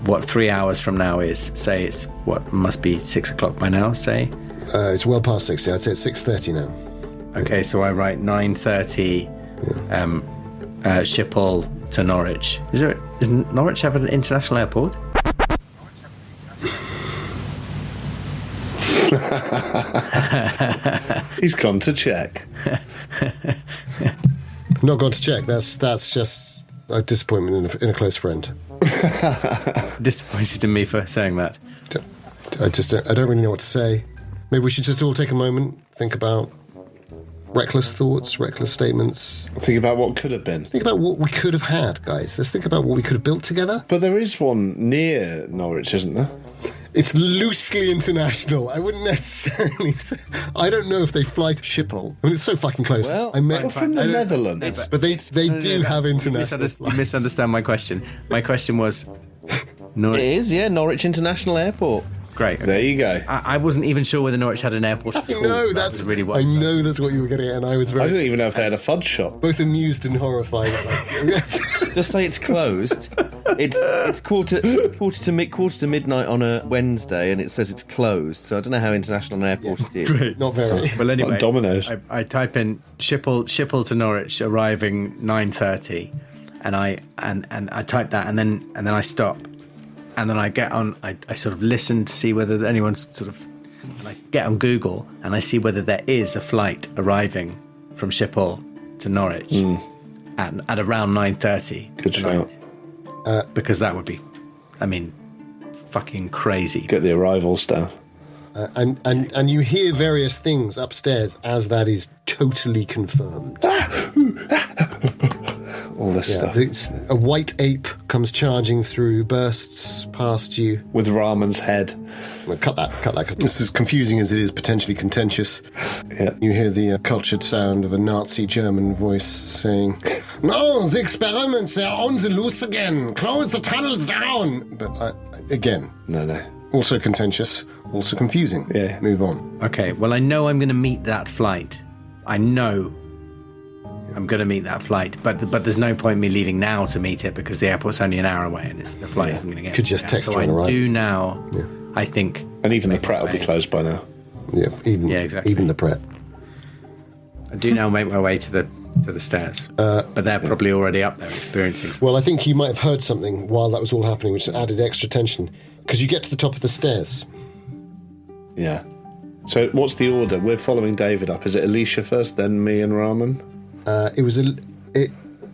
what 3 hours from now is. Say it's what must be 6 o'clock by now. Say it's well past 6. I'd say it's 6:30 now. Okay, so I write 9:30. Schiphol to Norwich. Does Norwich have an international airport? He's gone to check. Not gone to check. That's just a disappointment in a close friend. Disappointed in me for saying that. I don't really know what to say. Maybe we should just all take a moment, think about reckless thoughts, reckless statements. Think about what could have been. Think about what we could have had, guys. Let's think about what we could have built together. But there is one near Norwich, isn't there? It's loosely international. I wouldn't necessarily say... I don't know if they fly to Schiphol. I mean, it's so fucking close. Well, from the Netherlands. But they do have international You misunderstand my question. My question was... Norwich. It is, yeah, Norwich International Airport. Great. Okay. There you go. I wasn't even sure whether Norwich had an airport at all. No, that's really what I know. That's what you were getting at, and I was very... I didn't even know if they had a fudge shop. Both amused and horrified. Just say it's closed. It's quarter to midnight on a Wednesday, and it says it's closed. So I don't know how international an airport it is. Great. Not very. Well, anyway, like Domino's. I type in Schiphol to Norwich, arriving 9:30, and I type that, and then I stop. And then I get on, I sort of listen to see whether anyone's sort of, and I get on Google and I see whether there is a flight arriving from Schiphol to Norwich at around 9:30. Good shout. Because that would be, I mean, fucking crazy. Get the arrivals down. And you hear various things upstairs as that is totally confirmed. All this stuff. A white ape comes charging through, bursts past you. With Rahman's head. Well, cut that, because this is confusing as it is potentially contentious. Yeah. You hear the cultured sound of a Nazi German voice saying, "No, the experiments, they're on the loose again. Close the tunnels down." But again. No. Also contentious, also confusing. Yeah. Move on. Okay, well, I know I'm going to meet that flight. I know I'm going to meet that flight, but there's no point in me leaving now to meet it because the airport's only an hour away and the flight isn't going to get Could just text so her on I arrival. do now, I think... And even the Pret will be closed by now. Yeah, Yeah, exactly. Even the Pret. I do now make my way to the stairs, but they're probably already up there experiencing something. Well, I think you might have heard something while that was all happening, which added extra tension. Because you get to the top of the stairs. Yeah. So what's the order? We're following David up. Is it Alicia first, then me and Raman?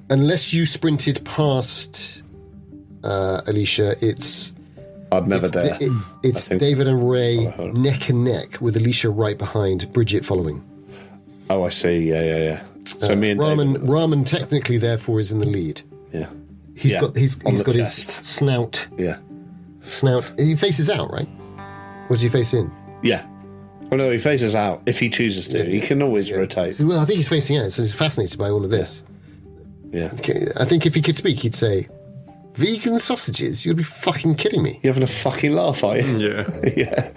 Unless you sprinted past Alicia, I'd never dare. It's David and Ray neck and neck, with Alicia right behind, Bridget following. Oh, I see. Yeah. So me and David. Raman technically, therefore, is in the lead. Yeah. He's got his chest. snout. Yeah. Snout. He faces out, right? Or does he face in? Yeah. Oh no, he faces out if he chooses to. He can always rotate. Well, I think he's facing out, so he's fascinated by all of this. Yeah. Okay, I think if he could speak, he'd say, "Vegan sausages? You'd be fucking kidding me." You having a fucking laugh, are you? Yeah. Yeah.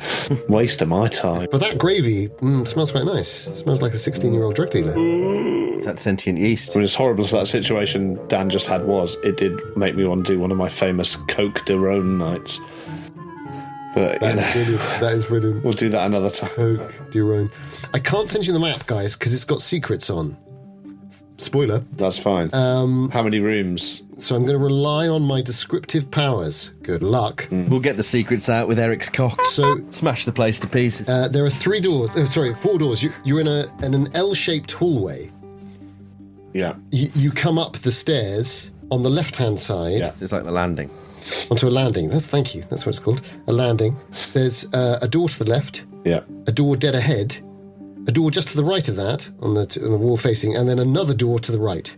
Waste of my time. But that gravy smells quite nice. It smells like a 16-year-old drug dealer. That sentient yeast. I mean, as horrible as that situation Dan just had was, it did make me want to do one of my famous Coke de Rhone nights. But That is brilliant. we'll do that another time. Coke, do your own. I can't send you the map, guys, because it's got secrets on. Spoiler. That's fine. How many rooms? So I'm going to rely on my descriptive powers. Good luck. We'll get the secrets out with Eric's cock. So Smash the place to pieces. there are 4 doors. You're in an L-shaped hallway. Yeah. You come up the stairs on the left-hand side. Yeah. It's like the landing. Onto a landing. Thank you. That's what it's called. A landing. There's a door to the left, Yeah. a door dead ahead, a door just to the right of that on the wall facing, and then another door to the right.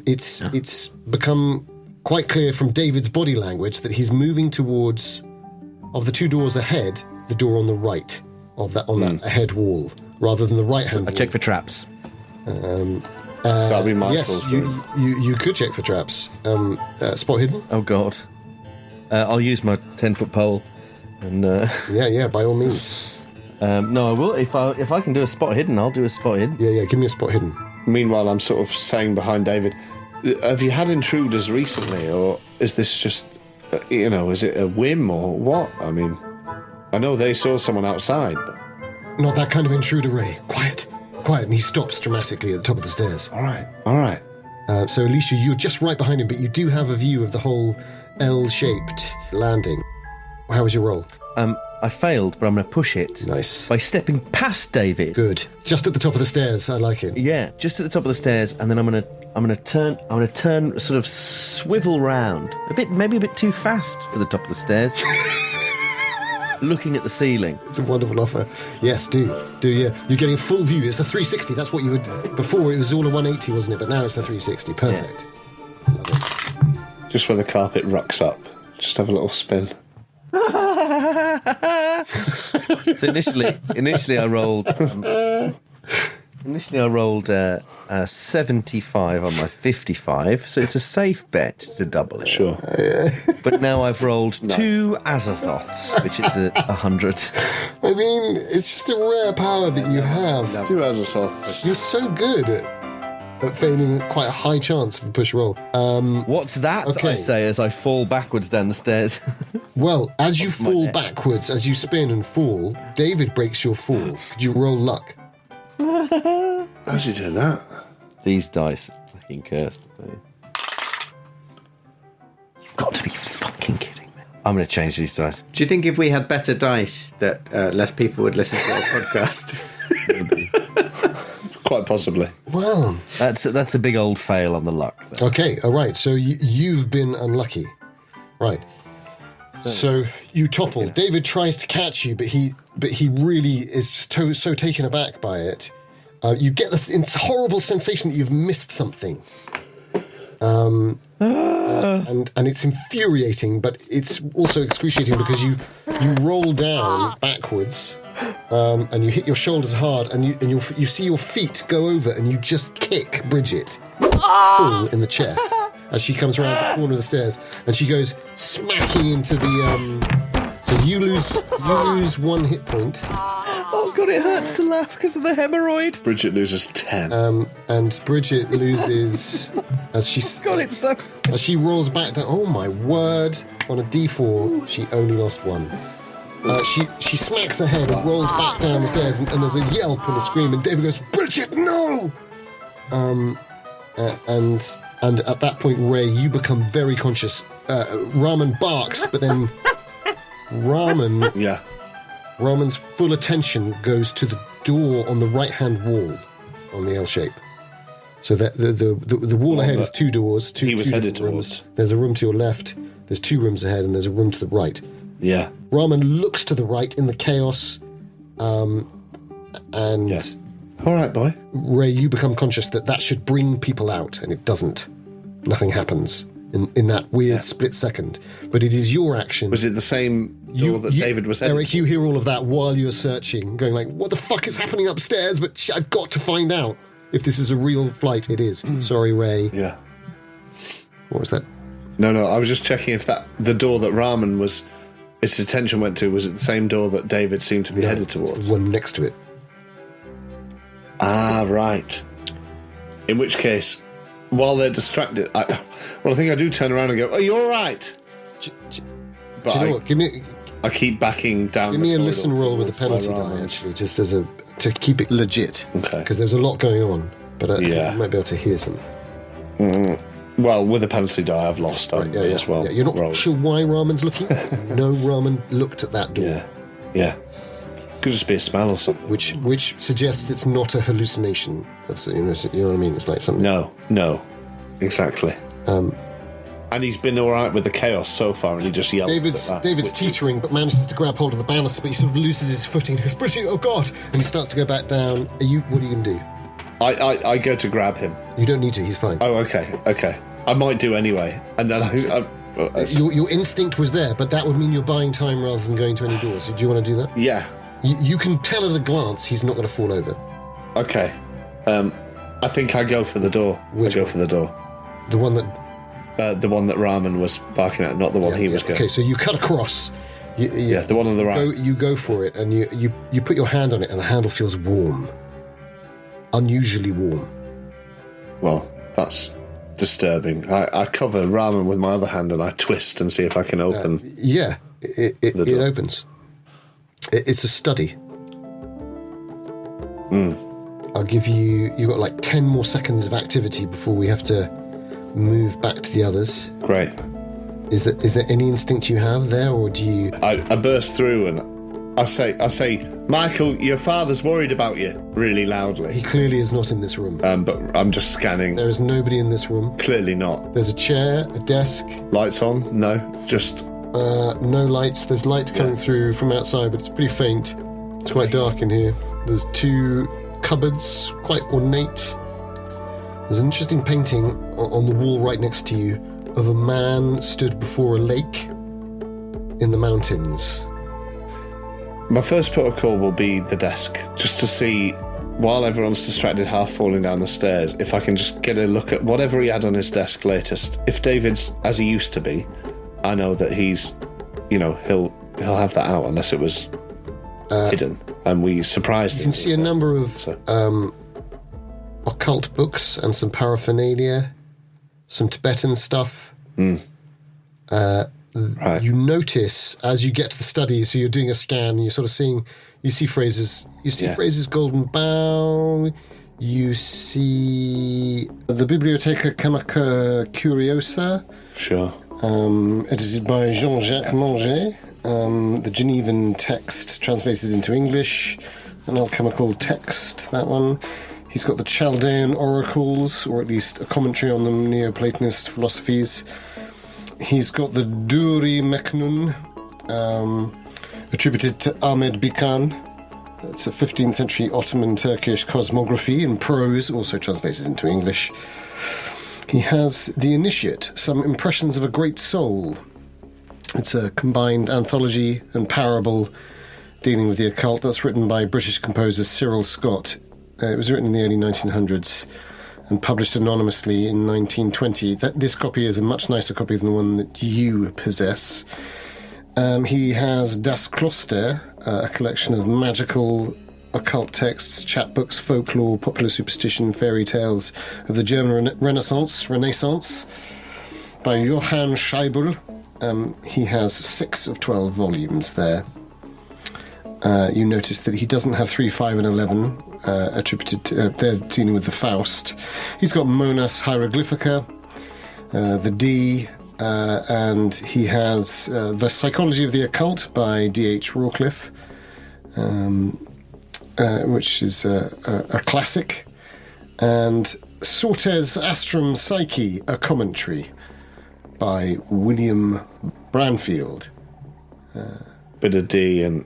It's become quite clear from David's body language that he's moving towards, of the 2 doors ahead, the door on the right of that that ahead wall, rather than the right-hand I wall. check for traps. That'll be my Yes, fault. you could check for traps. Spot hidden. Oh, God. I'll use my 10-foot pole. And Yeah, by all means. no, I will. If I can do a spot hidden, I'll do a spot hidden. Yeah, give me a spot hidden. Meanwhile, I'm sort of saying behind David, have you had intruders recently, or is this just, is it a whim or what? I mean, I know they saw someone outside, but... Not that kind of intruder, Ray. Quiet. And he stops dramatically at the top of the stairs. All right. So, Alicia, you're just right behind him, but you do have a view of the whole L-shaped landing. How was your roll? I failed, but I'm going to push it. Nice. By stepping past David. Good. Just at the top of the stairs. I like it. Yeah, just at the top of the stairs, and then I'm gonna turn, sort of swivel round maybe a bit too fast for the top of the stairs. Looking at the ceiling. It's a wonderful offer. Yes, do, yeah. You're getting full view. It's a 360. That's what you would... Before, it was all a 180, wasn't it? But now it's a 360. Perfect. Yeah. Love it. Just where the carpet rucks up. Just have a little spin. So initially I rolled... Initially, I rolled a 75 on my 55, so it's a safe bet to double it. Sure. But now I've rolled 2 Azathoths, which is a 100. I mean, it's just a rare power that you have. 2 Azathoths. You're so good at feigning quite a high chance of a push roll. What's that? Okay. I say as I fall backwards down the stairs. Well, as you fall backwards, as you spin and fall, David breaks your fall. Could you roll luck? How's he doing that? These dice are fucking cursed. You've got to be fucking kidding me. I'm going to change these dice. Do you think if we had better dice that less people would listen to our podcast? Quite possibly. Well, That's a big old fail on the luck. Though. okay, all right. So you've been unlucky. Right. So you topple. David tries to catch you, but he really is just so taken aback by it. You get this horrible sensation that you've missed something. And it's infuriating, but it's also excruciating because you roll down backwards, and you hit your shoulders hard, and you see your feet go over, and you just kick Bridget full in the chest as she comes around the corner of the stairs, and she goes smacking into the. So you lose 1 hit point. Oh god, it hurts to laugh because of the hemorrhoid. Bridget loses 10. And Bridget loses as God, it's so. she rolls back down. Oh my word! On a D4, she only lost 1. She smacks her head and rolls back down the stairs, and there's a yelp and a scream, and David goes, "Bridget, no!" And at that point, Ray, you become very conscious. Ramen barks, but then Raman's full attention goes to the door on the right-hand wall on the L shape. So that the wall ahead is two doors, two different rooms. There's a room to your left, there's two rooms ahead, and there's a room to the right. Yeah. Raman looks to the right in the chaos, and all right, boy. Ray, you become conscious that should bring people out, and it doesn't. Nothing happens in that weird split second. But it is your action. Was it the same door that David was heading? Erik, you hear all of that while you're searching, going like, what the fuck is happening upstairs? But I've got to find out if this is a real flight. It is. Sorry, Ray. Yeah. What was that? No, I was just checking if the door that Ramen its attention went to, was it the same door that David seemed to be headed towards? It's the one next to it. Ah, right. In which case, while they're distracted, I think I do turn around and go, "Are you all right?" Do you know what? I keep backing down. Give me a listen roll with a penalty die, actually, just to keep it legit. Okay. Because there's a lot going on, but I think you might be able to hear something. Well, with a penalty die, I've lost as well. Yeah. You're not sure why Raman's looking? No, Raman looked at that door. Yeah. Could just be a smell or something. Which suggests it's not a hallucination. You know what I mean? It's like something. No. Exactly. And he's been all right with the chaos so far, and he just yelled. David's teetering, but manages to grab hold of the banister, but he sort of loses his footing. He goes, "Bridget, oh God!" And he starts to go back down. What are you going to do? I go to grab him. You don't need to. He's fine. Oh, okay. I might do anyway, and then your instinct was there, but that would mean you're buying time rather than going to any doors. Do you want to do that? Yeah. You can tell at a glance he's not going to fall over. Okay. I think I go for the door. For the door. The one that... the one that Raman was barking at, not the one he was going. Okay, so you cut across. The one on the right. You go for it, and you put your hand on it, and the handle feels warm. Unusually warm. Well, that's disturbing. I cover Raman with my other hand, and I twist and see if I can open. It opens. It's a study. I'll give you... You've got like 10 more seconds of activity before we have to move back to the others. Great. Is there any instinct you have there, or do you... I burst through and I say, "Michael, your father's worried about you," really loudly. He clearly is not in this room. But I'm just scanning. There is nobody in this room. Clearly not. There's a chair, a desk. Lights on? No, just... no lights. There's light coming through from outside, but it's pretty faint. It's quite dark in here. There's two cupboards, quite ornate. There's an interesting painting on the wall right next to you of a man stood before a lake in the mountains. My first protocol will be the desk, just to see, while everyone's distracted, half falling down the stairs, if I can just get a look at whatever he had on his desk latest. If David's as he used to be, I know that he's, he'll have that out unless it was hidden, and we surprised him. You can see a number of occult books and some paraphernalia, some Tibetan stuff. Right. You notice as you get to the study, so you're doing a scan, and you're sort of you see phrases. You see phrases, golden bow. You see the Biblioteca Chimica Curiosa. Sure. It is by Jean-Jacques Manger. The Genevan text translated into English. An alchemical text, that one. He's got the Chaldean oracles, or at least a commentary on the Neoplatonist philosophies. He's got the Duri Meknun, attributed to Ahmed Bikan. That's a 15th century Ottoman Turkish cosmography in prose, also translated into English. He has The Initiate, Some Impressions of a Great Soul. It's a combined anthology and parable dealing with the occult. That's written by British composer Cyril Scott. It was written in the early 1900s and published anonymously in 1920. This copy is a much nicer copy than the one that you possess. He has Das Kloster, a collection of magical occult texts, chapbooks, folklore, popular superstition, fairy tales of the German Renaissance, by Johann Scheibel. He has 6 of 12 volumes there. you notice that he doesn't have 3, 5, and 11 attributed to... they're dealing with the Faust. He's got Monas Hieroglyphica, the D, and he has The Psychology of the Occult by D.H. Rawcliffe, which is a classic, and Sortes Astrum Psyche, a commentary by William Branfield. Bit of D and,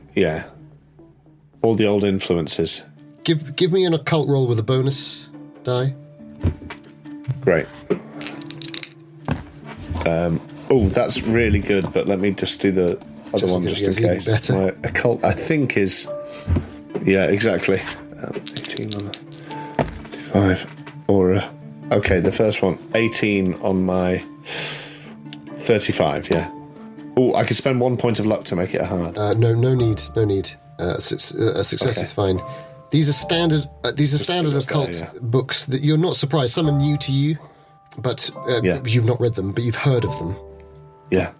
all the old influences. Give me an occult roll with a bonus die. Great. That's really good, but let me just do the other one just in case. Better. My occult, I think, is... Yeah, exactly. 18 on the 5. Aura. Okay, the first one. 18 on my 35, yeah. Oh, I could spend 1 point of luck to make it a hard. No need. A success is fine. These are standard occult books that you're not surprised. Some are new to you, but you've not read them, but you've heard of them. Yeah.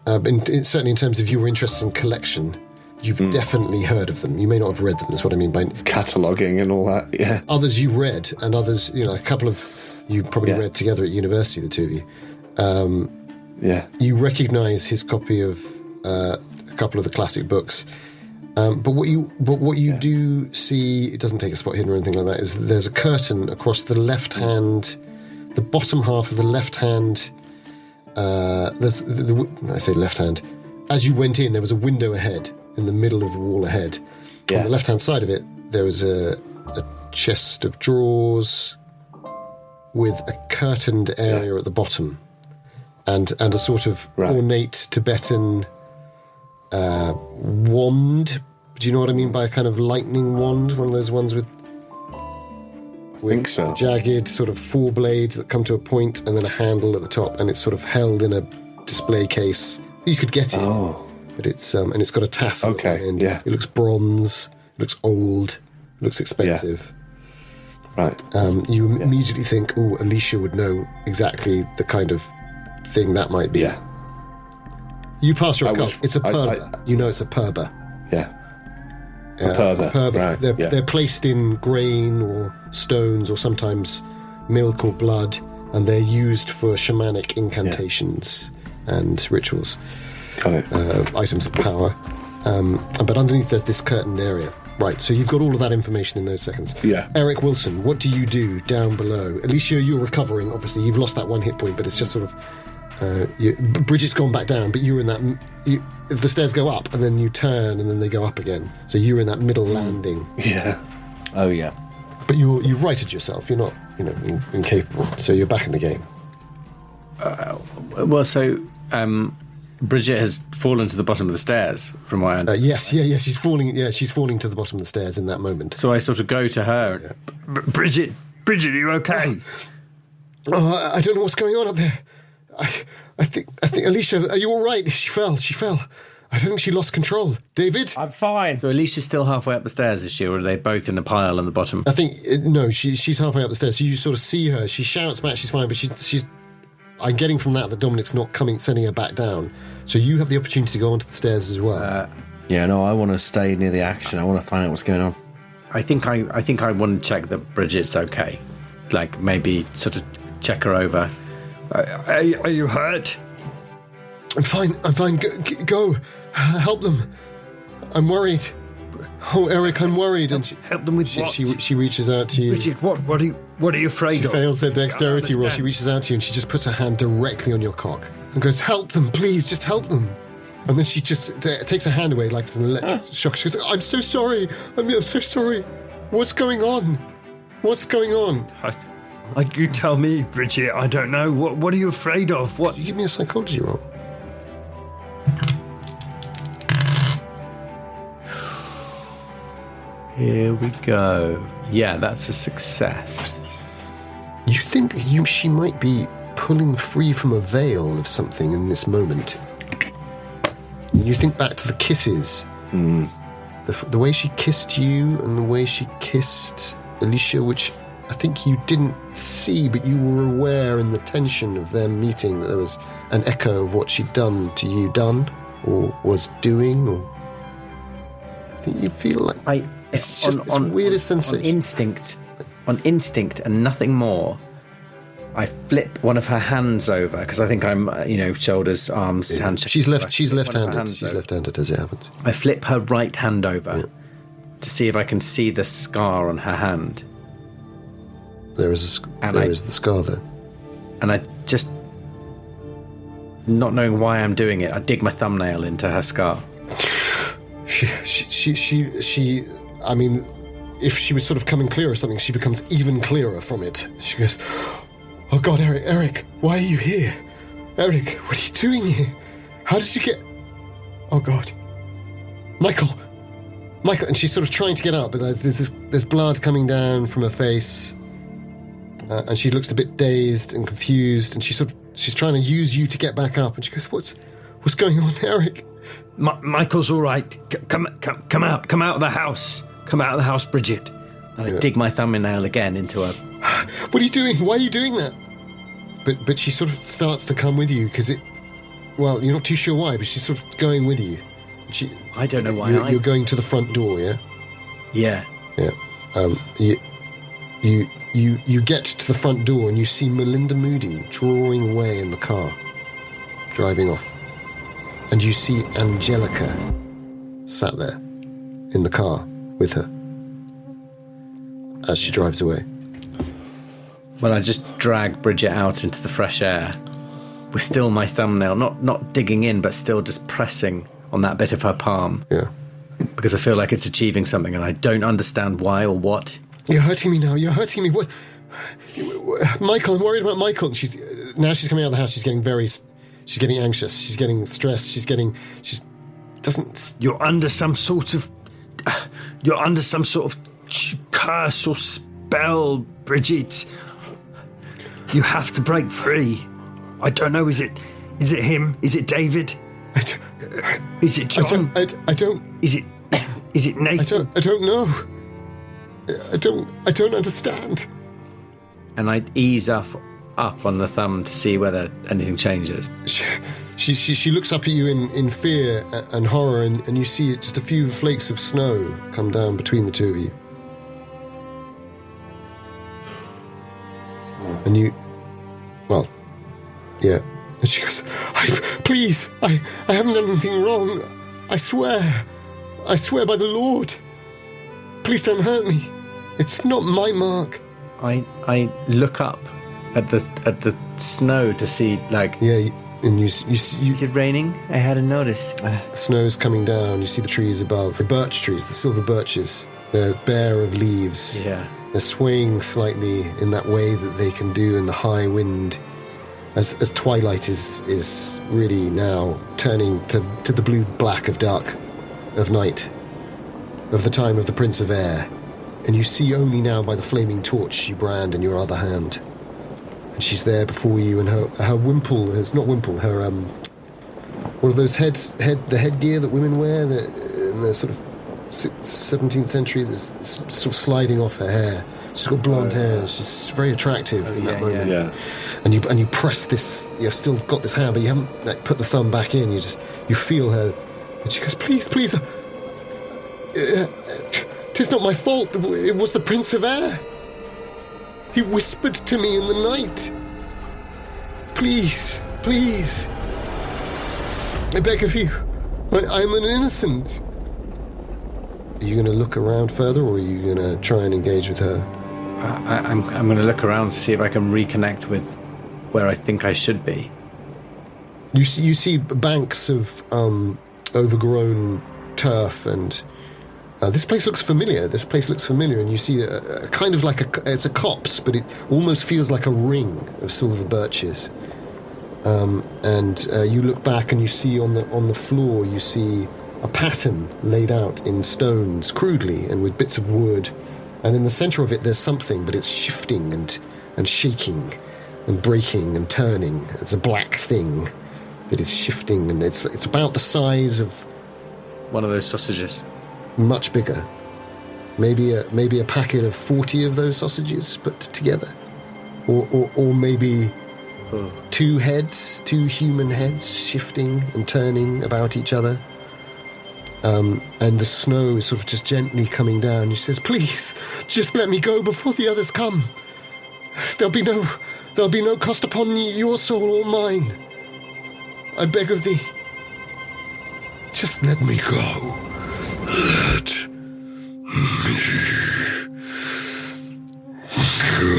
Certainly in terms of your interest in collection, you've definitely heard of them. You may not have read them, that's what I mean by... Cataloguing and all that, yeah. Others you read, and others, a couple of you probably read together at university, the two of you. You recognise his copy of a couple of the classic books. But what you do see, it doesn't take a spot hidden or anything like that, is that there's a curtain across the left hand, the bottom half of the left hand. I say left hand. As you went in, there was a window ahead, in the middle of the wall ahead. Yeah. On the left hand side of it, there was a chest of drawers with a curtained area at the bottom, and a sort of ornate Tibetan wand. Do you know what I mean by a kind of lightning wand? One of those ones with think so. Jagged sort of 4 blades that come to a point and then a handle at the top, and it's sort of held in a display case. You could get it, but it's and it's got a tassel. Okay, and it looks bronze, it looks old, it looks expensive. Right. You immediately think, oh, Alicia would know exactly the kind of thing that might be. Yeah. You pass your occult. It's a perba. You know it's a perba. Yeah. A perba. Right. They're placed in grain or stones or sometimes milk or blood, and they're used for shamanic incantations and rituals. Got it. Items of power. But underneath there's this curtained area. Right, so you've got all of that information in those seconds. Yeah. Erik Wilson, what do you do down below? Alicia, you're recovering. Obviously, you've lost that 1 hit point, but it's just sort of... Bridget's gone back down, but you're in that... if the stairs go up, and then you turn, and then they go up again. So you're in that middle landing. Yeah. Oh, yeah. But you've righted yourself. You're not, incapable. So you're back in the game. Bridget has fallen to the bottom of the stairs, from what I understand. Yes, she's falling. Yeah, she's falling to the bottom of the stairs in that moment. So I sort of go to her. Yeah. Bridget, are you okay? Oh, I don't know what's going on up there. I think Alicia, are you all right? She fell. I don't think she lost control. David? I'm fine. So Alicia's still halfway up the stairs, is she, or are they both in a pile on the bottom? I think, no, she's halfway up the stairs. So you sort of see her. She shouts back, she's fine, but she's... I'm getting from that Dominic's not sending her back down. So you have the opportunity to go onto the stairs as well. I want to stay near the action. I want to find out what's going on. I think I want to check that Bridget's okay. Like, maybe sort of check her over. Are you hurt? I'm fine. Go. Help them. I'm worried. Oh, Erik, I'm worried. And help them with what? She reaches out to you. Bridget, what are you afraid of? She fails her dexterity roll. She reaches out to you and she just puts her hand directly on your cock and goes, help them, please, just help them. And then she just takes her hand away like it's an electric shock. She goes, I'm so sorry. I'm so sorry. What's going on? You tell me, Bridget. I don't know. What are you afraid of? What? You give me a psychology roll. Here we go. Yeah, that's a success. You think she might be pulling free from a veil of something in this moment. You think back to the kisses. The way she kissed you and the way she kissed Alicia, which I think you didn't see, but you were aware in the tension of their meeting that there was an echo of what she'd done to you, or was doing, or... I think you feel like it's just this weirdest sensation. On instinct and nothing more, I flip one of her hands over because I think I'm, shoulders, arms, hands. She's left-handed. She's left-handed as it happens. I flip her right hand over to see if I can see the scar on her hand. There is the scar there. And I just, not knowing why I'm doing it, I dig my thumbnail into her scar. She. I mean, if she was sort of coming clear or something, she becomes even clearer from it. She goes, "Oh God, Erik, why are you here? Erik, what are you doing here? How did you get? Oh God, Michael," and she's sort of trying to get up, but there's blood coming down from her face, and she looks a bit dazed and confused, and she's trying to use you to get back up, and she goes, "What's going on, Erik?" Michael's all right. Come out of the house. Come out of the house, Bridget. And I dig my thumbnail again into her. What are you doing? Why are you doing that? But she sort of starts to come with you because you're not too sure why, but she's sort of going with you. I don't know why. You're going to the front door, yeah? Yeah. Yeah. You get to the front door and you see Melinda Moody drawing away in the car, driving off. And you see Angelica sat there in the car with her as she drives away. Well, I just drag Bridget out into the fresh air with still my thumbnail, not digging in, but still just pressing on that bit of her palm. Yeah. Because I feel like it's achieving something and I don't understand why or what. You're hurting me now. You're hurting me. What? Michael, I'm worried about Michael. And she's coming out of the house. She's getting anxious. She's getting stressed. You're under some sort of curse or spell, Bridget. You have to break free. I don't know. Is it him? Is it David? Is it John? I don't. Is it Nathan? I don't know. I don't understand. And I ease up on the thumb to see whether anything changes. She looks up at you in fear and horror, and you see just a few flakes of snow come down between the two of you. And and she goes, "Please, I haven't done anything wrong. I swear by the Lord. Please don't hurt me. It's not my mark." I look up at the snow to see, like... Yeah, and you see... Is it raining? I hadn't noticed. The snow's coming down. You see the trees above. The birch trees, the silver birches. They're bare of leaves. Yeah. They're swaying slightly in that way that they can do in the high wind as twilight is really now turning to the blue-black of dark, of night, of the time of the Prince of Air. And you see only now by the flaming torch you brand in your other hand. And she's there before you, and her wimple, it's not wimple, her, one of those the headgear that women wear, in the sort of 17th century, that's sort of sliding off her hair. She's got blonde hair. She's very attractive in that moment. Yeah. And you press this. You've still got this hand, but you haven't put the thumb back in. You feel her, and she goes, "Please, please. 'Tis not my fault. It was the Prince of Air. He whispered to me in the night. Please, please. I beg of you. I'm an innocent." Are you going to look around further, or are you going to try and engage with her? I'm going to look around to see if I can reconnect with where I think I should be. You see banks of overgrown turf, and this place looks familiar. And you see a kind of like it's a copse, but it almost feels like a ring of silver birches. And you look back and you see on the floor, you see a pattern laid out in stones, crudely and with bits of wood. And in the center of it, there's something, but it's shifting and shaking and breaking and turning. It's a black thing that is shifting, and it's about the size of one of those sausages. Much bigger. Maybe a packet of 40 of those sausages put together, or maybe two human heads shifting and turning about each other. and the snow is sort of just gently coming down. She says, "Please, just let me go before the others come. There'll be no cost upon your soul or mine. I beg of thee, just let me go. Let me go."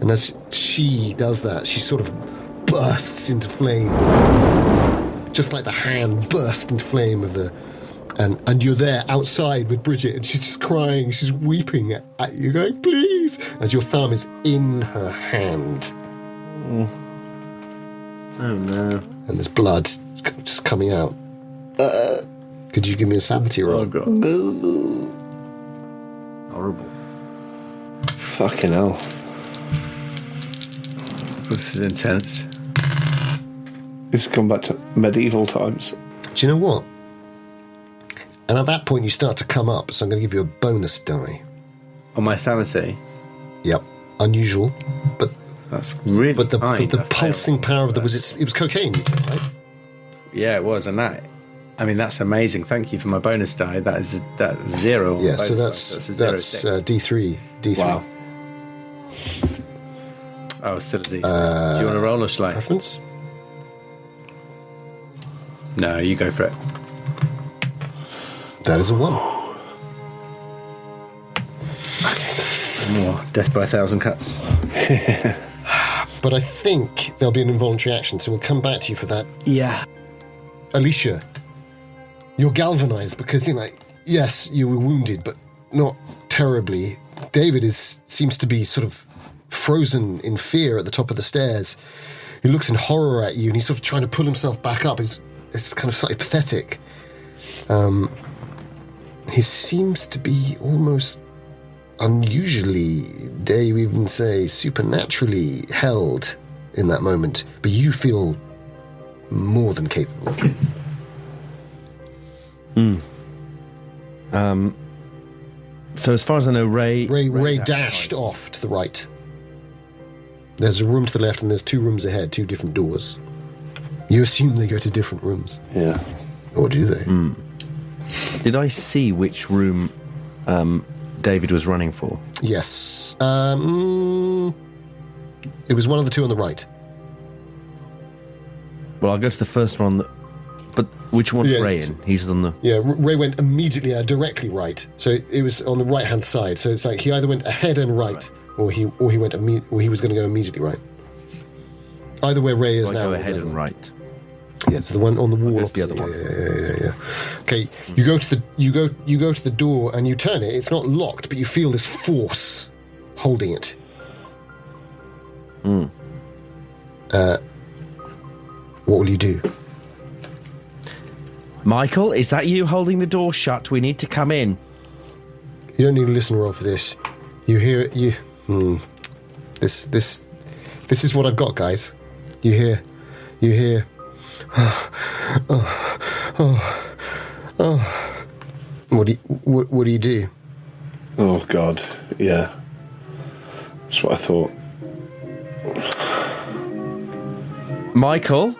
And as she does that, she sort of bursts into flame, just like the hand burst into flame of the. And you're there outside with Bridget, and she's just crying, she's weeping at you, going, "Please," as your thumb is in her hand. Oh no. And there's blood just coming out. Could you give me a sanity roll? Oh god. Horrible. Fucking hell. This is intense. It's gone back to medieval times. Do you know what? And at that point, you start to come up, so I'm going to give you a bonus die. On my sanity. Yep, unusual, but That's really the kind. I pulsing failed. power of it was cocaine, right? Yeah, it was, and that's amazing. Thank you for my bonus die. That's 0. Yeah, so Bonus die. that's a 0, 6. D3. Wow. Oh, still a D. Do you want to roll or shall I? Preference? No, you go for it. That is a 1. More death by 1,000 cuts. But I think there'll be an involuntary action, so we'll come back to you for that. Yeah. Alicia, you're galvanized because, yes, you were wounded, but not terribly. David seems to be sort of frozen in fear at the top of the stairs. He looks in horror at you, and he's sort of trying to pull himself back up. It's kind of slightly pathetic. He seems to be almost unusually, dare you even say, supernaturally held in that moment. But you feel more than capable. So as far as I know, Ray dashed off to the right. There's a room to the left, and there's 2 rooms ahead, 2 different doors. You assume they go to different rooms. Yeah. What do you say? Did I see which room David was running for? Yes. It was one of the 2 on the right. Well, I'll go to the first one. But which one's Ray in? He's on the... Yeah, Ray went immediately, directly right. So it was on the right-hand side. So it's like he either went ahead and right, or he went or he was going to go immediately right. Either way, Ray is So I now go ahead and right. Yeah, so the one on the wall. That's the other one. Yeah. Okay, you go to the door and you turn it. It's not locked, but you feel this force holding it. What will you do? Michael, is that you holding the door shut? We need to come in. You don't need a listen roll for this. You hear it. This is what I've got, guys. You hear. What do you do? Oh, God. Yeah. That's what I thought. Michael,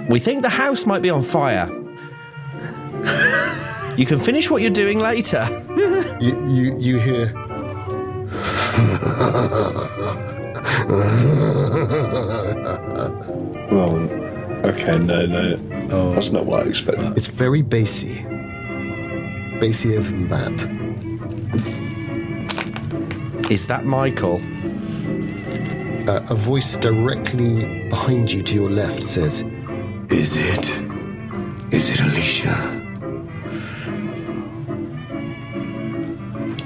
we think the house might be on fire. You can finish what you're doing later. You hear. Well, okay, no. Oh. That's not what I expected. It's very bassy. Bassier than that. Is that Michael? A voice directly behind you to your left says, Is it Alicia?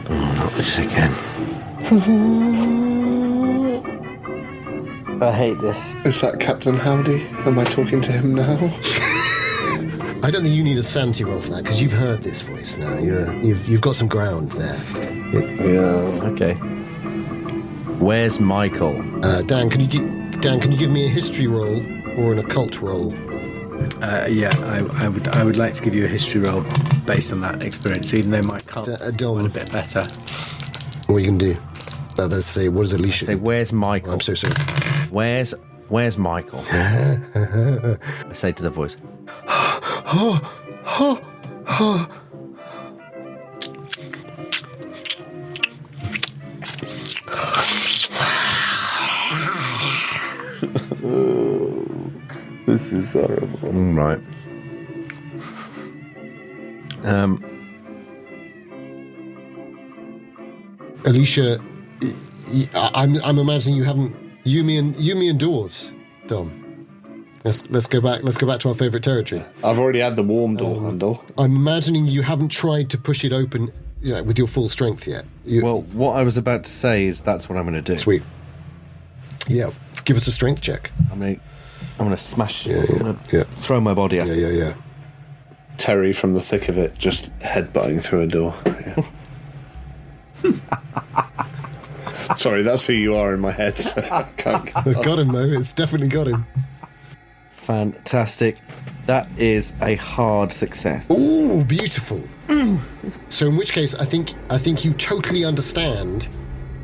Oh, not this again. I hate this. Is that Captain Howdy? Am I talking to him now? I don't think you need a sanity roll for that, because you've heard this voice now. You've got some ground there. Yeah. Okay. Where's Michael? Dan, can you give me a history roll or an occult roll? Yeah, I would like to give you a history roll based on that experience, even though my cult is a bit better. What are you going to do? Let's say, what is Alicia? Say, where's Michael? I'm so sorry. Where's Michael? I say to the voice. This is horrible. Right. Alicia, I'm imagining you haven't. You, me, and Doors, Dom. Let's go back. Let's go back to our favourite territory. I've already had the warm door handle. I'm imagining you haven't tried to push it open, with your full strength yet. Well, what I was about to say is that's what I'm going to do. Sweet. Yeah, give us a strength check. I'm going to smash it. Yeah, I'm gonna throw my body at it. Yeah. Terry from the thick of it, just headbutting through a door. Yeah. Sorry, that's who you are in my head. So I can't Got him, though. It's definitely got him. Fantastic. That is a hard success. Ooh, beautiful. So in which case, I think you totally understand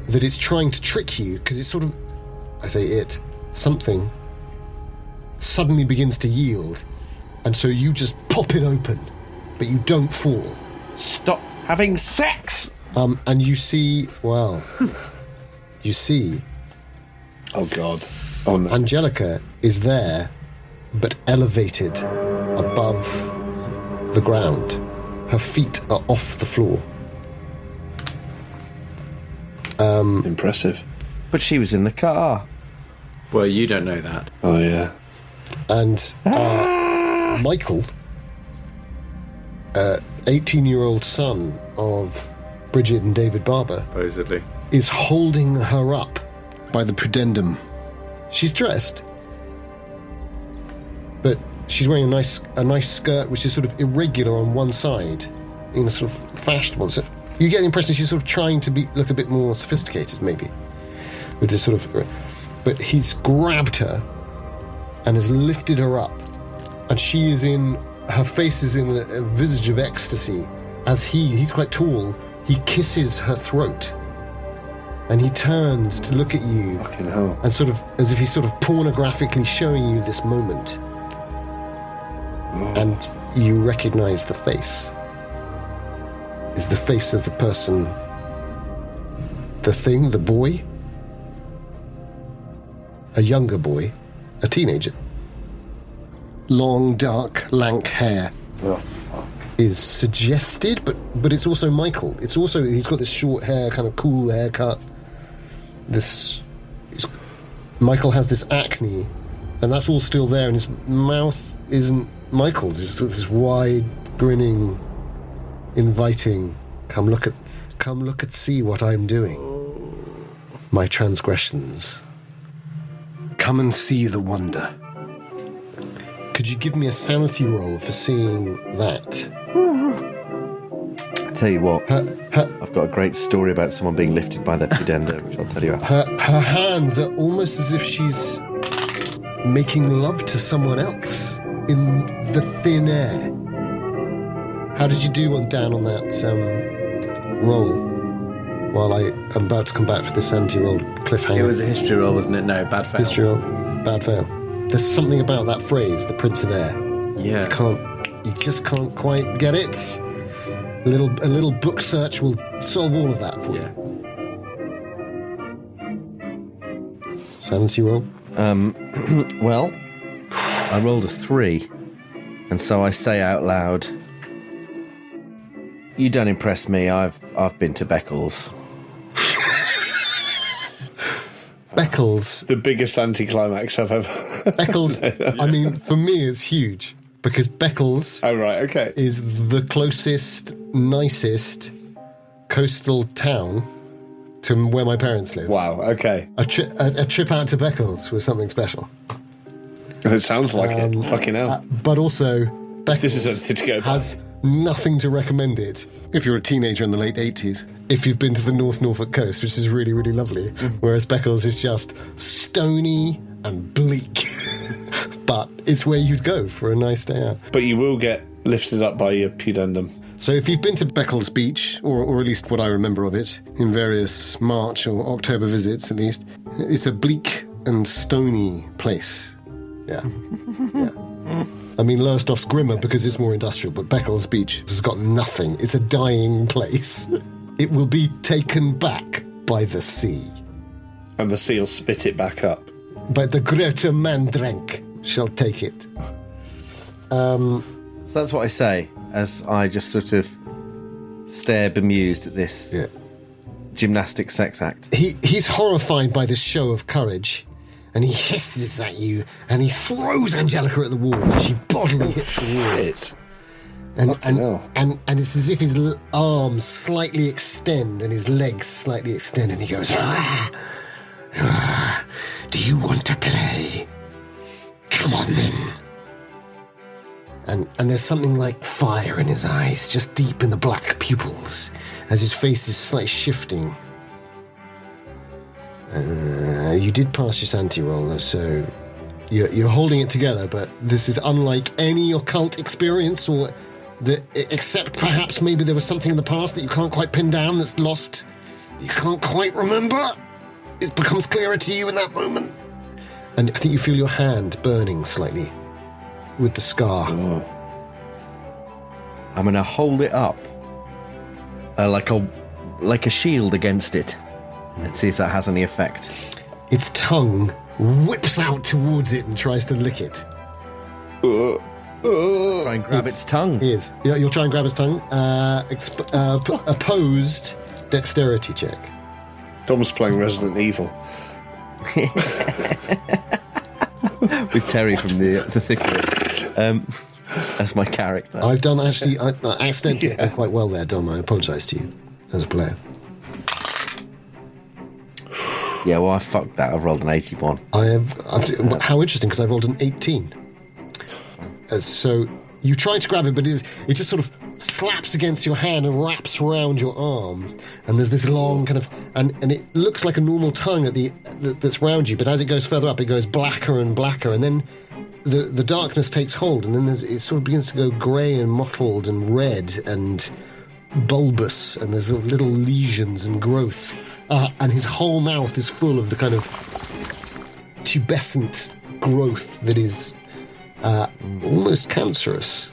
that it's trying to trick you, because it's sort of, something suddenly begins to yield, and so you just pop it open, but you don't fall. Stop having sex! And you see, oh God. Oh no. Angelica is there, but elevated above the ground. Her feet are off the floor. Impressive. But she was in the car. Well, you don't know that. Oh yeah. And Michael, 18-year-old son of Bridget and David Barber, Supposedly. is holding her up by the pudendum. She's dressed, but she's wearing a nice skirt which is sort of irregular on one side, in a sort of fashionable. So you get the impression she's sort of trying to look a bit more sophisticated, maybe, with this sort of. But he's grabbed her and has lifted her up, and her face is in a visage of ecstasy as he's quite tall. He kisses her throat, and he turns to look at you, Fucking hell. and sort of as if he's sort of pornographically showing you this moment. And you recognize the face. Is the face of the person, the thing, the boy? A younger boy, a teenager. Long, dark, lank hair is suggested, but it's also Michael. It's also, he's got this short hair, kind of cool haircut. Michael has this acne, and that's all still there, and his mouth isn't Michael's. It's this wide, grinning, inviting, come look at, see what I'm doing. My transgressions. Come and see the wonder. Could you give me a sanity roll for seeing that? I tell you what, I've got a great story about someone being lifted by their pudenda, which I'll tell you after. Her hands are almost as if she's making love to someone else in the thin air. How did you do down on that roll? While I am about to come back for the sanity roll cliffhanger. It was a history roll, wasn't it? No, bad fail. History roll, bad fail. There's something about that phrase, the Prince of Air. Yeah. You just can't quite get it. A little book search will solve all of that for you. Sanity roll. Well, I rolled a 3, and so I say out loud, "You don't impress me. I've been to Beccles." Beccles. The biggest anticlimax I've ever. Beccles, I mean, for me, is huge, because Beccles Oh, right, okay. is the closest, nicest coastal town to where my parents live. Wow, okay. A trip out to Beccles was something special. It sounds like it. Fucking hell. But also, Beccles This is a to go by. has nothing to recommend it if you're a teenager in the late 80s, if you've been to the North Norfolk coast, which is really, really lovely, whereas Beccles is just stony and bleak. But it's where you'd go for a nice day out. But you will get lifted up by your pudendum. So if you've been to Beccles Beach, or at least what I remember of it, in various March or October visits at least, it's a bleak and stony place. Yeah. I mean, Lowestoft's grimmer because it's more industrial, but Beccles Beach has got nothing. It's a dying place. It will be taken back by the sea. And the sea will spit it back up. But the greater Mandrank shall take it. So that's what I say as I just sort of stare bemused at this gymnastic sex act. He's horrified by this show of courage, and he hisses at you, and he throws Angelica at the wall, and she bodily hits the wall. Shit. And it's as if his arms slightly extend and his legs slightly extend, and he goes, do you want to play? Come on then. And there's something like fire in his eyes, just deep in the black pupils, as his face is slightly shifting. You did pass your sanity roll, though, so you're holding it together, but this is unlike any occult experience, except perhaps maybe there was something in the past that you can't quite pin down, that's lost, that you can't quite remember. It becomes clearer to you in that moment. And I think you feel your hand burning slightly with the scar. Oh. I'm going to hold it up like a shield against it. Let's see if that has any effect. Its tongue whips out towards it and tries to lick it. Try and grab its tongue. Yes, you'll try and grab its tongue. Opposed dexterity check. Dom's playing Resident Evil. With Terry from the thick of it. That's my character. I've done actually I accidentally done quite well there, Dom. I apologise to you as a player. Yeah, well, I fucked that. I've rolled an 81. How interesting, because I've rolled an 18. So you try to grab it, but it just sort of slaps against your hand and wraps around your arm. And there's this long kind of... And it looks like a normal tongue that's around you, but as it goes further up, it goes blacker and blacker. And then the darkness takes hold, and then it sort of begins to go grey and mottled and red and bulbous, and there's little lesions and growth. And his whole mouth is full of the kind of pubescent growth that is almost cancerous.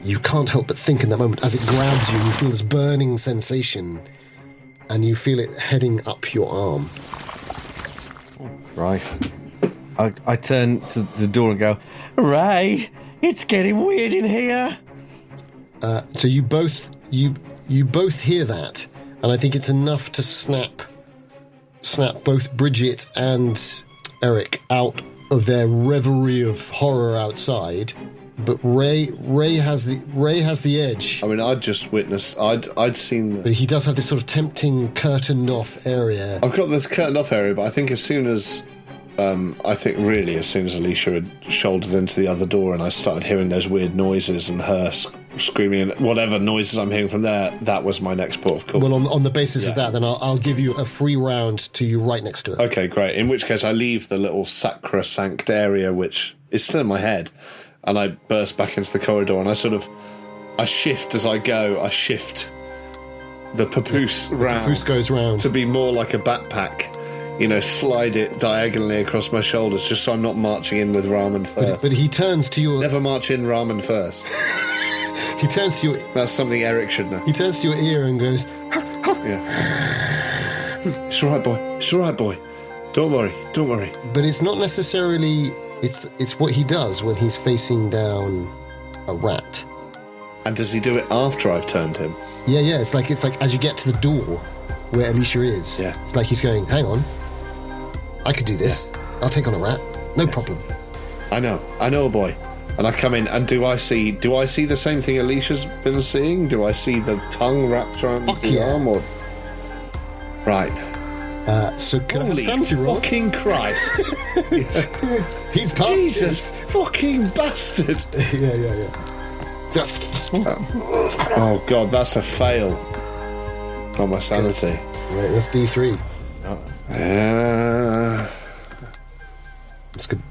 You can't help but think in that moment, as it grabs you, you feel this burning sensation, and you feel it heading up your arm. Oh, Christ. I turn to the door and go, Ray, it's getting weird in here. So you both hear that, and I think it's enough to snap both Bridget and Erik out of their reverie of horror outside. But Ray has the edge. I mean, I'd just witnessed. I'd seen. But he does have this sort of tempting curtained off area. I've got this curtained off area, but I think as soon as Alicia had shouldered into the other door, and I started hearing those weird noises and her screaming and whatever noises I'm hearing from there, that was my next port of call. Well, on the basis of that, then I'll give you a free round to you right next to it. Okay, great. In which case, I leave the little sacrosanct area, which is still in my head, and I burst back into the corridor, and I shift as I go. I shift the papoose round. The papoose goes round to be more like a backpack. Slide it diagonally across my shoulders, just so I'm not marching in with ramen first. But he turns to your... Never march in ramen first. He turns to your... That's something Erik should know. He turns to your ear and goes... Yeah. It's all right, boy. It's all right, boy. Don't worry. Don't worry. But it's not necessarily... It's what he does when he's facing down a rat. And does he do it after I've turned him? Yeah. It's like as you get to the door where Alicia is. Yeah. It's like he's going, hang on. I could do this. Yeah. I'll take on a rat. No problem. I know, boy. And I come in, and do I see the same thing Alicia's been seeing? Do I see the tongue wrapped around the arm? Or... Right. So can Holy I have sanity roll? Fucking Christ. He's past Jesus fucking bastard. Yeah. Oh, God, that's a fail on my sanity. Right, that's D3.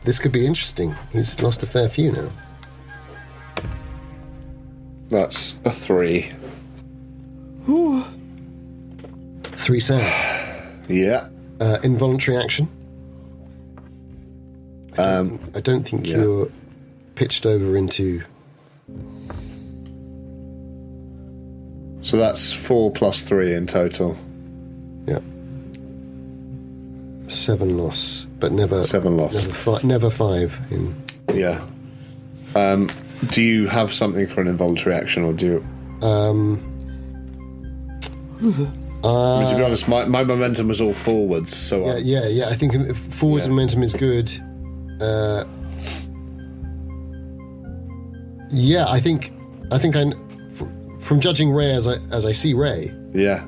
This could be interesting. He's lost a fair few now. That's a 3. 3 sound. Yeah. Involuntary action. I don't think you're pitched over into... So that's 4 plus 3 in total. Yeah. 7 loss, but never... 7 loss. Never 5 in... Yeah. Do you have something for an involuntary action, or do you... I mean, to be honest, my momentum was all forwards, so... Yeah. I think if forwards momentum is good... I think from judging Ray as I see Ray. Yeah.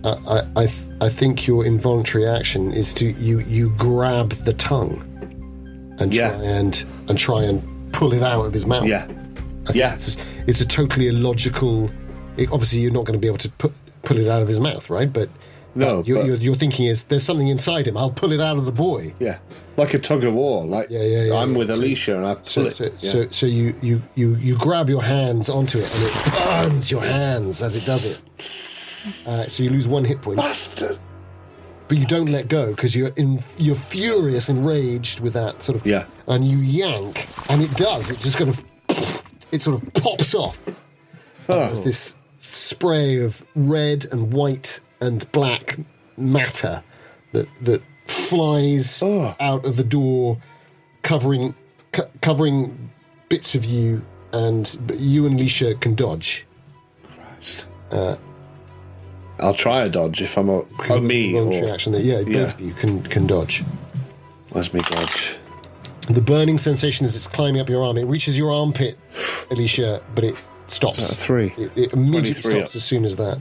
I think your involuntary action is to you grab the tongue and try and pull it out of his mouth. Yeah. It's a totally illogical. Obviously, you're not going to be able to pull it out of his mouth, right? But no, your thinking is there's something inside him. I'll pull it out of the boy. Yeah, like a tug of war. Like I'm with Alicia and I pull it. So you grab your hands onto it and it burns your hands as it does it. So you lose 1 hit point. Bastard. But you don't let go because you're furious, enraged with that sort of, and you yank, and it does. It just it sort of pops off. There's this spray of red and white and black matter that flies out of the door, covering bits of you, and you and Alicia can dodge. Christ. I'll try a dodge if I'm a me or reaction. Both of you can dodge. Where's me dodge? The burning sensation as it's climbing up your arm. It reaches your armpit, Alicia, but it stops. Is that a 3? It immediately stops as soon as that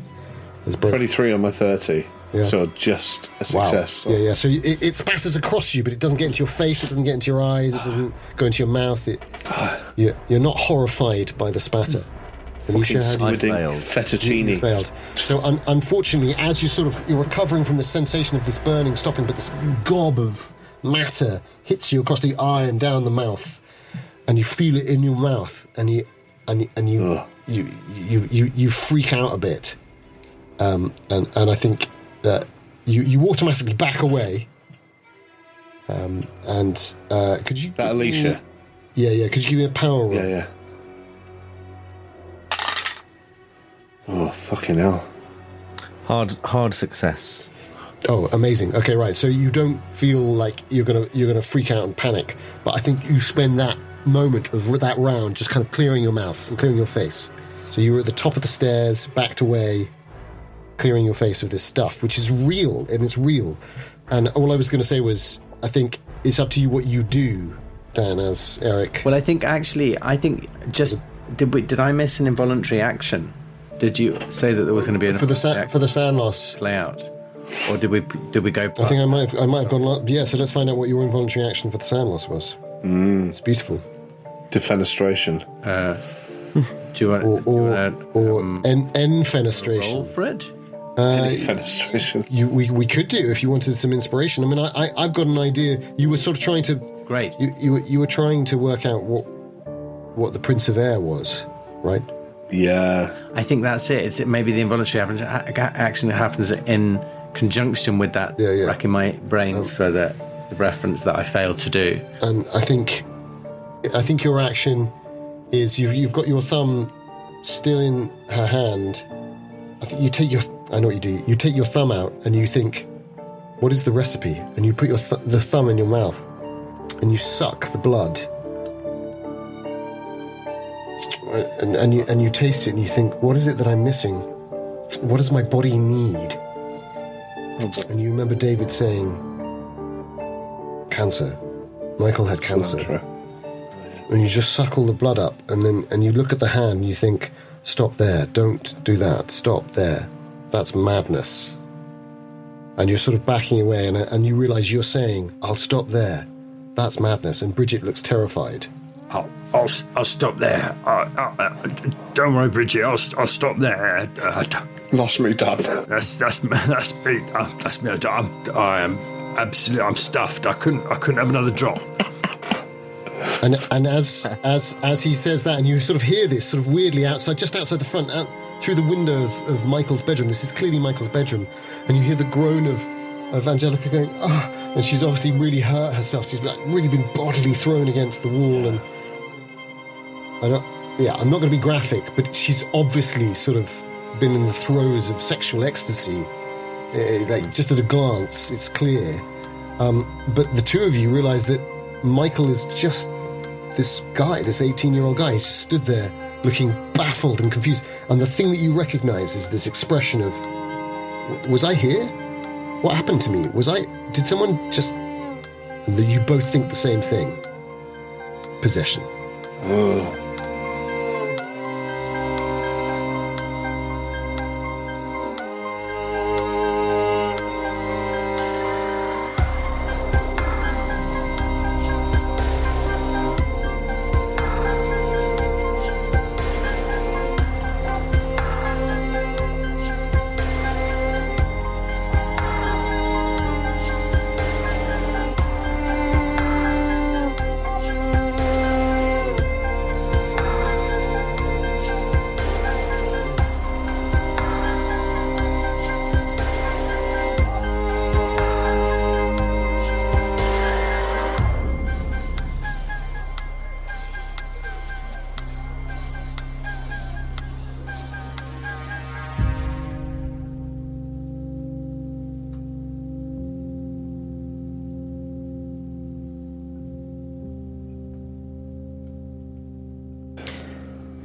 is broken. 23 on my 30. Yeah. So just a success. Wow. Yeah. So it spatters across you, but it doesn't get into your face. It doesn't get into your eyes. It doesn't go into your mouth. You're not horrified by the spatter. Alicia, fettuccine. You failed. So unfortunately, as you're recovering from the sensation of this burning stopping, but this gob of matter hits you across the eye and down the mouth, and you feel it in your mouth, and you freak out a bit, and I think that you automatically back away. Could you? That Alicia. Yeah. Could you give me a power roll? Yeah. Oh, fucking hell. Hard success. Oh, amazing. Okay, right. So you don't feel like you're gonna freak out and panic, but I think you spend that moment of that round just kind of clearing your mouth and clearing your face. So you were at the top of the stairs, backed away, clearing your face of this stuff, which is real, and it's real. And all I was going to say was, I think it's up to you what you do, Dan, as Erik. Well, I think did I miss an involuntary action? Did you say that there was going to be for the sand loss play out, or did we go past? I think I might have gone. Yeah, so let's find out what your involuntary action for the sand loss was. It's beautiful. Defenestration. Do you want or enfenestration? Roll for it. Defenestration. We could do if you wanted some inspiration. I mean, I've got an idea. You were sort of trying to. Great. You were trying to work out what the Prince of Air was, right? Yeah. I think that's it. It's maybe the involuntary action happens in conjunction with that. Yeah. Racking my brains for the reference that I failed to do. And I think your action is you've got your thumb still in her hand. I think you take I know what you do. You take your thumb out and you think, what is the recipe? And you put the thumb in your mouth and you suck the blood. And you taste it and you think, what is it that I'm missing? What does my body need? And you remember David saying, cancer. Michael had cancer. And you just suck all the blood up, and you look at the hand and you think, stop there, don't do that, stop there. That's madness. And you're sort of backing away, and you realise you're saying, I'll stop there. That's madness. And Bridget looks terrified. I'll stop there. Don't worry, Bridget. I'll stop there. Lost me, Dad. That's me. That's me. I'm stuffed. I couldn't have another drop. And as he says that, and you sort of hear this sort of weirdly just outside the front, out through the window of Michael's bedroom. This is clearly Michael's bedroom, and you hear the groan of of Angelica going, and she's obviously really hurt herself. She's really been bodily thrown against the wall, and I'm not going to be graphic, but she's obviously sort of been in the throes of sexual ecstasy. Like, just at a glance, it's clear. But the two of you realise that Michael is just this guy, this 18-year-old guy. He's just stood there looking baffled and confused. And the thing that you recognise is this expression of, was I here? What happened to me? Did someone just... And you both think the same thing. Possession.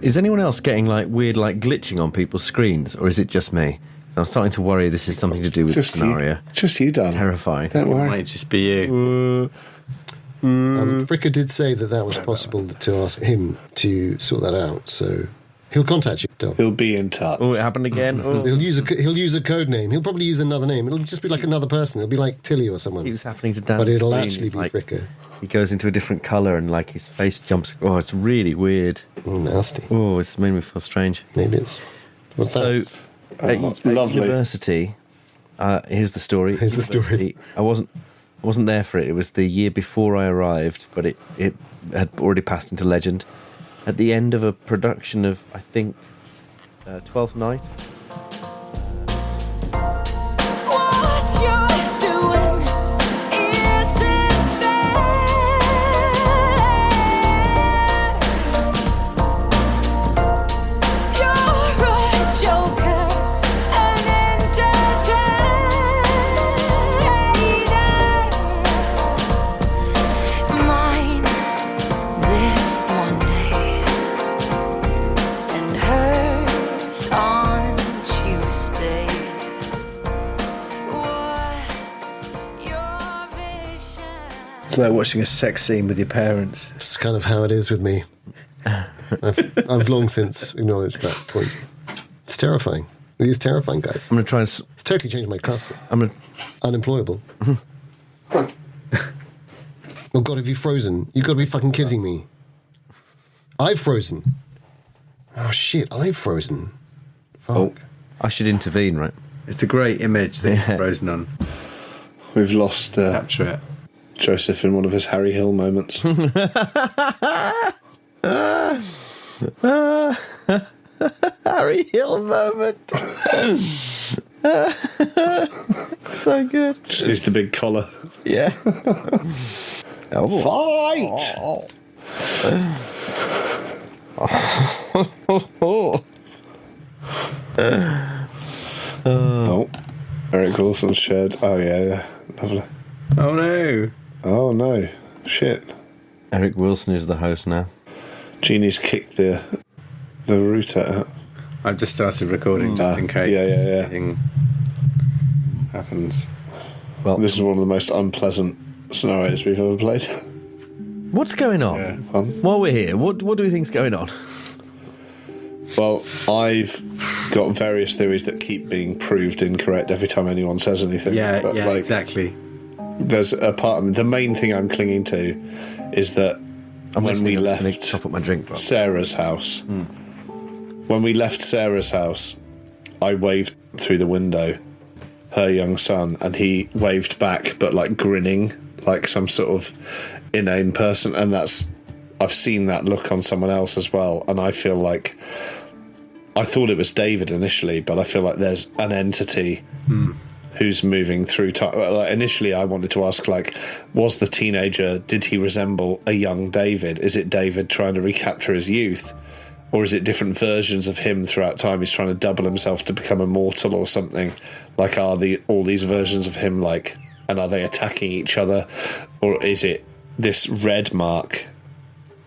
Is anyone else getting like weird, like glitching on people's screens, or is it just me? I'm starting to worry this is something to do with the scenario. Just you, Dan. Terrifying. Don't worry. It might just be you. Fricka did say that was possible to ask him to sort that out, so he'll contact you, Dom. He'll be in touch. Oh, it happened again. Oh. He'll use a code name. He'll probably use another name. It'll just be like another person. It'll be like Tilly or someone. It was happening to Dan. But it'll screen. actually It's be like, Fricka. He goes into a different colour and like his face jumps. Oh, it's really weird. Oh, nasty. Oh, it's made me feel strange. Maybe it's... What's that? So, at lovely. university, here's the story. Here's the story. I wasn't there for it. It was the year before I arrived, but it had already passed into legend. At the end of a production of, I think, Twelfth Night. What you're doing isn't fair. You're a joker, an entertainer. Mine this Monday, and hers on Tuesday. What's your vision? It's like watching a sex scene with your parents. It's kind of how it is with me. I've long since acknowledged that point. It's terrifying. It is terrifying, guys. I'm going to try and... It's totally changed my class name. I'm going to... Unemployable. Oh, God, have you frozen? You've got to be fucking kidding me. I've frozen. Oh, shit, I've frozen. Fuck. I should intervene, right? It's a great image that you've frozen on. We've lost Capture it. Joseph in one of his Harry Hill moments. Harry Hill moment. So good. He's the big collar. Yeah. Fight! Oh, Erik Wilson's shared. Oh, yeah. Lovely. Oh no. Oh, no. Shit. Erik Wilson is the host now. Jeanie's kicked the router out. I've just started recording just in case yeah. anything happens. Well, This is one of the most unpleasant scenarios we've ever played. what's going on? Yeah. Fun. While we're here, what do we think's going on? Well, I've got various theories that keep being proved incorrect every time anyone says anything. Yeah, But, yeah, like, exactly. There's a part of me, the main thing I'm clinging to is that when we listening, I'm just gonna left top up my drink. Bob. Sarah's house, when we left Sarah's house, I waved through the window, her young son, and he waved back, but like grinning, like some sort of inane person. And I've seen that look on someone else as well. And I feel like, I thought it was David initially, but I feel like there's an entity who's moving through time. Like, initially, I wanted to ask, like, was the teenager, did he resemble a young David? Is it David trying to recapture his youth? Or is it different versions of him throughout time? He's trying to double himself to become immortal or something. Like, are all these versions of him, like, and are they attacking each other? Or is it this red mark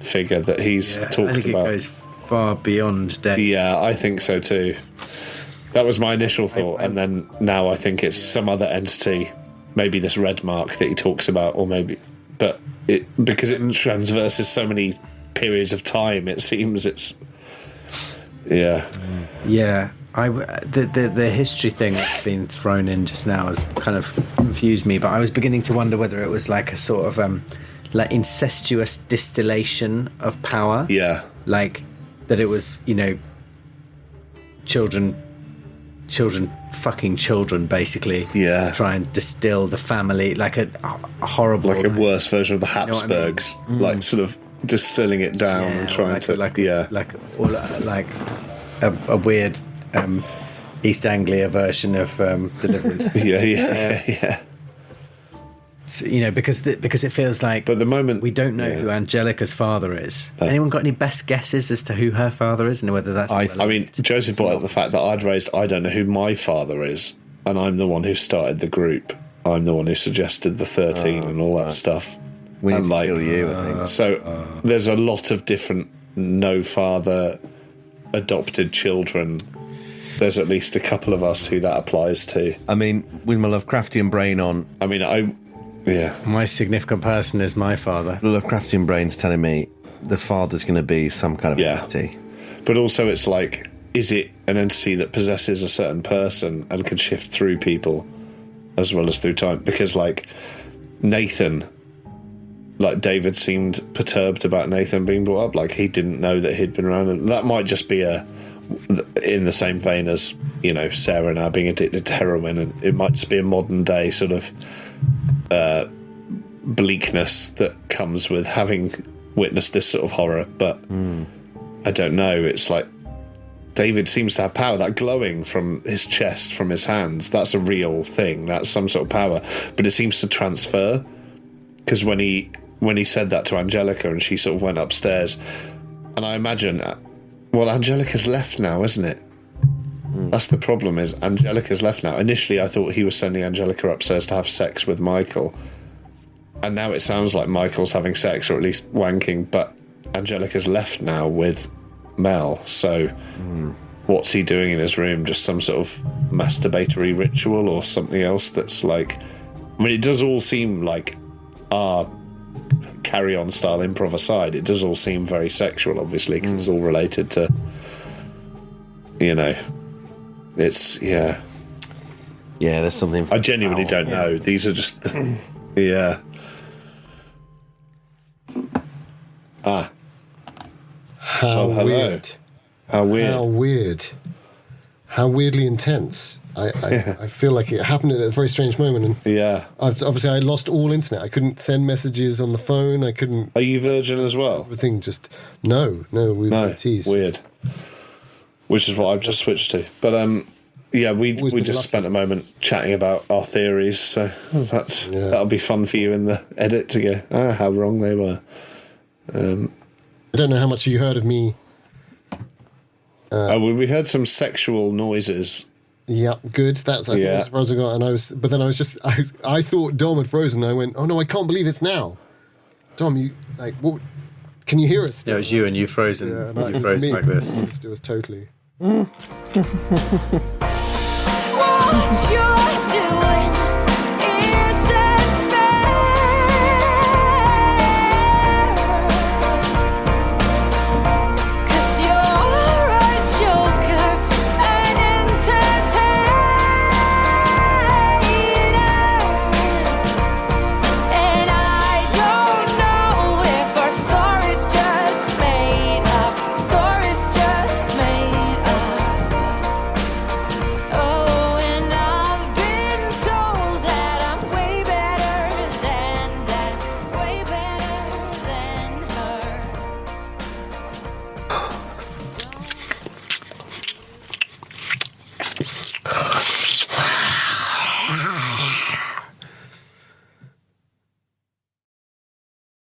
figure that he's talked I think about? it goes far beyond David. Yeah, I think so too. That was my initial thought, and then now I think it's some other entity, maybe this red mark that he talks about, or maybe, but because it transverses so many periods of time, it seems it's yeah. The history thing that's been thrown in just now has kind of confused me, but I was beginning to wonder whether it was like a sort of like incestuous distillation of power. Yeah, like that it was, you know, children fucking children, basically. Yeah. Try and distill the family, like a horrible, like a worse version of the Habsburgs, like sort of distilling it down and trying a weird East Anglia version of Deliverance. yeah. So, you know, because it feels like, but the moment we don't know who Angelica's father is. Anyone got any best guesses as to who her father is and whether that's? I mean, Joseph brought up the fact that I'd raised, I don't know who my father is, and I'm the one who started the group. I'm the one who suggested the 13 and all that stuff. We need and to kill you, I think. So there's a lot of different no father adopted children. There's at least a couple of us who that applies to. I mean, with my Lovecraftian brain on, I mean, my significant person is my father. the Lovecraftian brain's telling me the father's going to be some kind of entity. But also it's like, is it an entity that possesses a certain person and can shift through people as well as through time? Because, like, Nathan, like, David seemed perturbed about Nathan being brought up. Like, he didn't know that he'd been around. And that might just be in the same vein as, you know, Sarah now being addicted to heroin, and it might just be a modern day sort of bleakness that comes with having witnessed this sort of horror. But I don't know. It's like David seems to have power. That glowing from his chest, from his hands, that's a real thing. That's some sort of power. But it seems to transfer, because when he said that to Angelica and she sort of went upstairs, and I imagine, well, Angelica's left now, isn't it? That's the problem, is Angelica's left now. Initially, I thought he was sending Angelica upstairs to have sex with Michael. And now it sounds like Michael's having sex, or at least wanking, but Angelica's left now with Mel. So what's he doing in his room? Just some sort of masturbatory ritual or something else that's like... I mean, it does all seem like our carry-on style improv aside, it does all seem very sexual, obviously, because it's all related to, you know... It's, yeah, there's something... I genuinely don't know. These are just... yeah. How hello. weird. How weird. How weird. How weirdly intense. I feel like it happened at a very strange moment. And Yeah. obviously, I lost all internet. I couldn't send messages on the phone. I couldn't... Are you Virgin as well? Everything just... No, we were teased. Weird. Which is what I've just switched to. But yeah, we just spent a moment chatting about our theories, so that'll be fun for you in the edit to go, how wrong they were. I don't know how much you heard of me. We heard some sexual noises. Yeah, good. That's I think that's as far as I got. And I thought Dom had frozen. I went, oh no, I can't believe it's now. Dom, you like what? Can you hear us? Yeah, it was you and you frozen. Yeah, you froze like this. It was totally. What's your